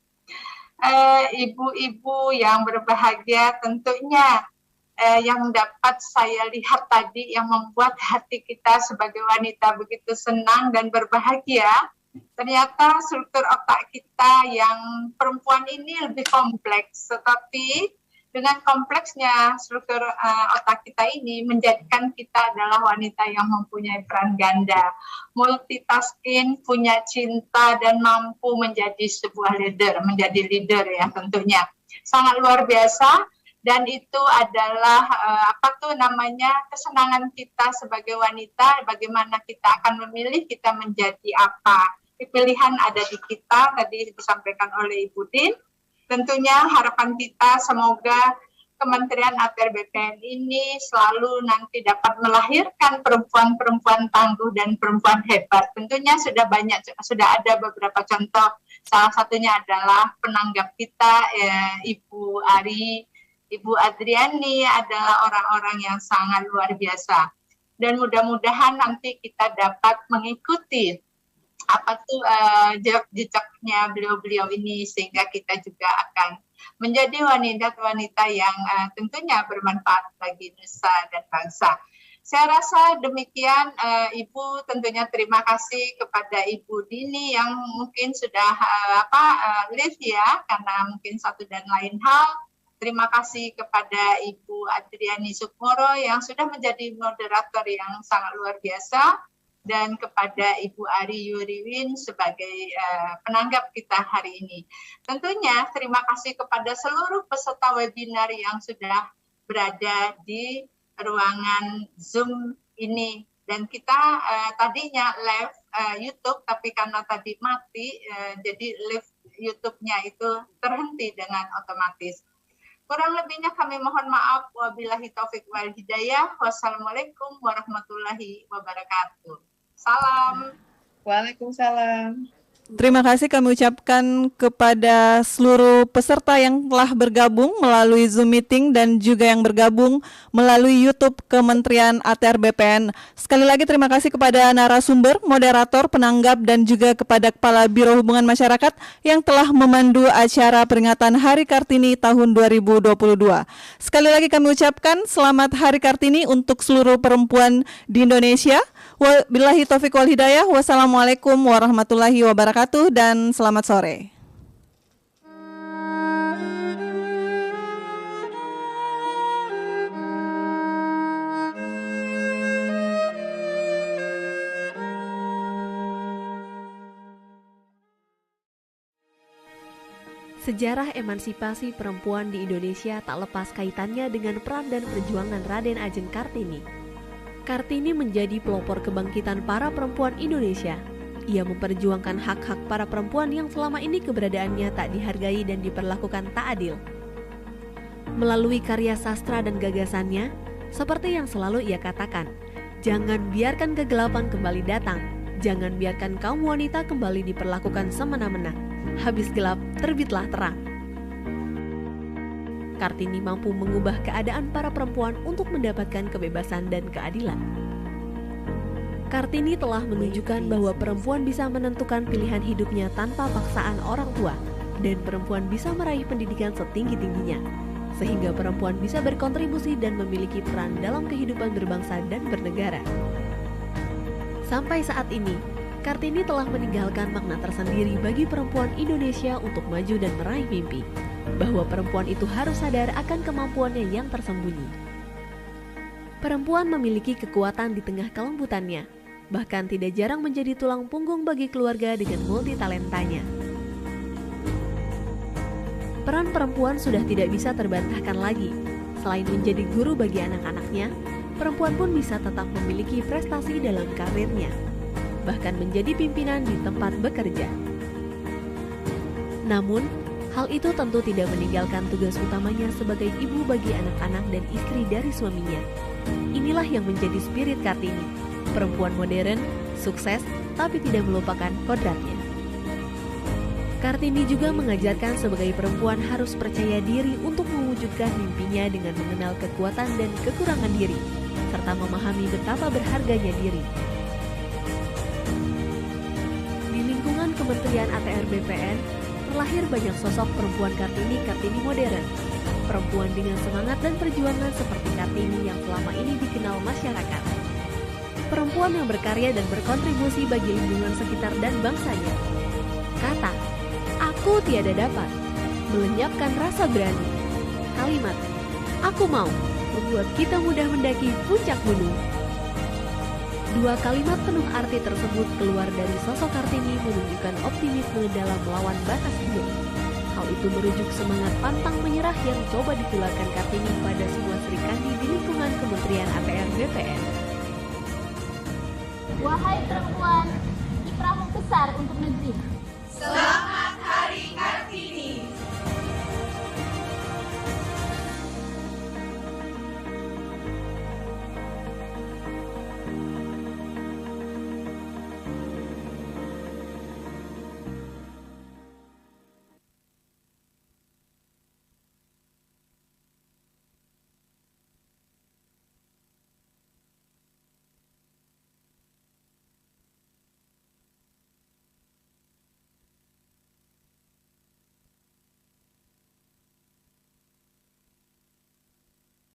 Ibu-ibu yang berbahagia, tentunya yang dapat saya lihat tadi yang membuat hati kita sebagai wanita begitu senang dan berbahagia, ternyata struktur otak kita yang perempuan ini lebih kompleks, tetapi dengan kompleksnya struktur otak kita ini menjadikan kita adalah wanita yang mempunyai peran ganda, multitasking, punya cinta dan mampu menjadi sebuah menjadi leader ya tentunya. Sangat luar biasa dan itu adalah kesenangan kita sebagai wanita, bagaimana kita akan memilih kita menjadi apa. Pilihan ada di kita, tadi disampaikan oleh Ibu Din. Tentunya harapan kita semoga Kementerian ATR BPN ini selalu nanti dapat melahirkan perempuan-perempuan tangguh dan perempuan hebat. Tentunya sudah ada beberapa contoh. Salah satunya adalah penanggap kita Ibu Ari, Ibu Adriani adalah orang-orang yang sangat luar biasa. Dan mudah-mudahan nanti kita dapat mengikuti jejaknya beliau-beliau ini sehingga kita juga akan menjadi wanita-wanita yang tentunya bermanfaat bagi nusa dan bangsa. Saya rasa demikian Ibu, tentunya terima kasih kepada Ibu Dini yang mungkin sudah live ya karena mungkin satu dan lain hal. Terima kasih kepada Ibu Adriani Sukmoro yang sudah menjadi moderator yang sangat luar biasa. Dan kepada Ibu Ari Yuriwin sebagai penanggap kita hari ini. Tentunya terima kasih kepada seluruh peserta webinar yang sudah berada di ruangan Zoom ini. Dan kita tadinya live YouTube, tapi karena tadi mati, jadi live YouTube-nya itu terhenti dengan otomatis. Kurang lebihnya kami mohon maaf. Wabillahi taufik wal hidayah. Wassalamualaikum warahmatullahi wabarakatuh. Salam. Waalaikumsalam. Terima kasih kami ucapkan kepada seluruh peserta yang telah bergabung melalui Zoom meeting dan juga yang bergabung melalui YouTube Kementerian ATR BPN. Sekali lagi terima kasih kepada narasumber, moderator, penanggap dan juga kepada Kepala Biro Hubungan Masyarakat yang telah memandu acara peringatan Hari Kartini tahun 2022. Sekali lagi kami ucapkan selamat Hari Kartini untuk seluruh perempuan di Indonesia. Wabillahi taufiq wal hidayah. Wassalamualaikum warahmatullahi wabarakatuh dan selamat sore. Sejarah emansipasi perempuan di Indonesia tak lepas kaitannya dengan peran dan perjuangan Raden Ajeng Kartini. Kartini menjadi pelopor kebangkitan para perempuan Indonesia. Ia memperjuangkan hak-hak para perempuan yang selama ini keberadaannya tak dihargai dan diperlakukan tak adil. Melalui karya sastra dan gagasannya, seperti yang selalu ia katakan, jangan biarkan kegelapan kembali datang, jangan biarkan kaum wanita kembali diperlakukan semena-mena. Habis gelap, terbitlah terang. Kartini mampu mengubah keadaan para perempuan untuk mendapatkan kebebasan dan keadilan. Kartini telah menunjukkan bahwa perempuan bisa menentukan pilihan hidupnya tanpa paksaan orang tua, dan perempuan bisa meraih pendidikan setinggi-tingginya, sehingga perempuan bisa berkontribusi dan memiliki peran dalam kehidupan berbangsa dan bernegara. Sampai saat ini, Kartini telah meninggalkan makna tersendiri bagi perempuan Indonesia untuk maju dan meraih mimpi, bahwa perempuan itu harus sadar akan kemampuannya yang tersembunyi. Perempuan memiliki kekuatan di tengah kelembutannya, bahkan tidak jarang menjadi tulang punggung bagi keluarga dengan multitalentanya. Peran perempuan sudah tidak bisa terbantahkan lagi. Selain menjadi guru bagi anak-anaknya, perempuan pun bisa tetap memiliki prestasi dalam karirnya, bahkan menjadi pimpinan di tempat bekerja. Namun, hal itu tentu tidak meninggalkan tugas utamanya sebagai ibu bagi anak-anak dan istri dari suaminya. Inilah yang menjadi spirit Kartini, perempuan modern, sukses, tapi tidak melupakan kodratnya. Kartini juga mengajarkan sebagai perempuan harus percaya diri untuk mewujudkan mimpinya dengan mengenal kekuatan dan kekurangan diri, serta memahami betapa berharganya diri. Di lingkungan Kementerian ATR BPN, terlahir banyak sosok perempuan Kartini modern. Perempuan dengan semangat dan perjuangan seperti Kartini yang selama ini dikenal masyarakat. Perempuan yang berkarya dan berkontribusi bagi lingkungan sekitar dan bangsanya. Kata, "Aku tiada dapat," melenyapkan rasa berani. kalimat "Aku mau" membuat kita mudah mendaki puncak gunung. Dua kalimat penuh arti tersebut keluar dari sosok Kartini menunjukkan optimisme dalam melawan batas hidup. Hal itu merujuk semangat pantang menyerah yang coba ditularkan Kartini pada semua Serikandi di lingkungan Kementerian ATR BPN. Wahai perempuan, kiprahmu besar untuk negeri. Selamat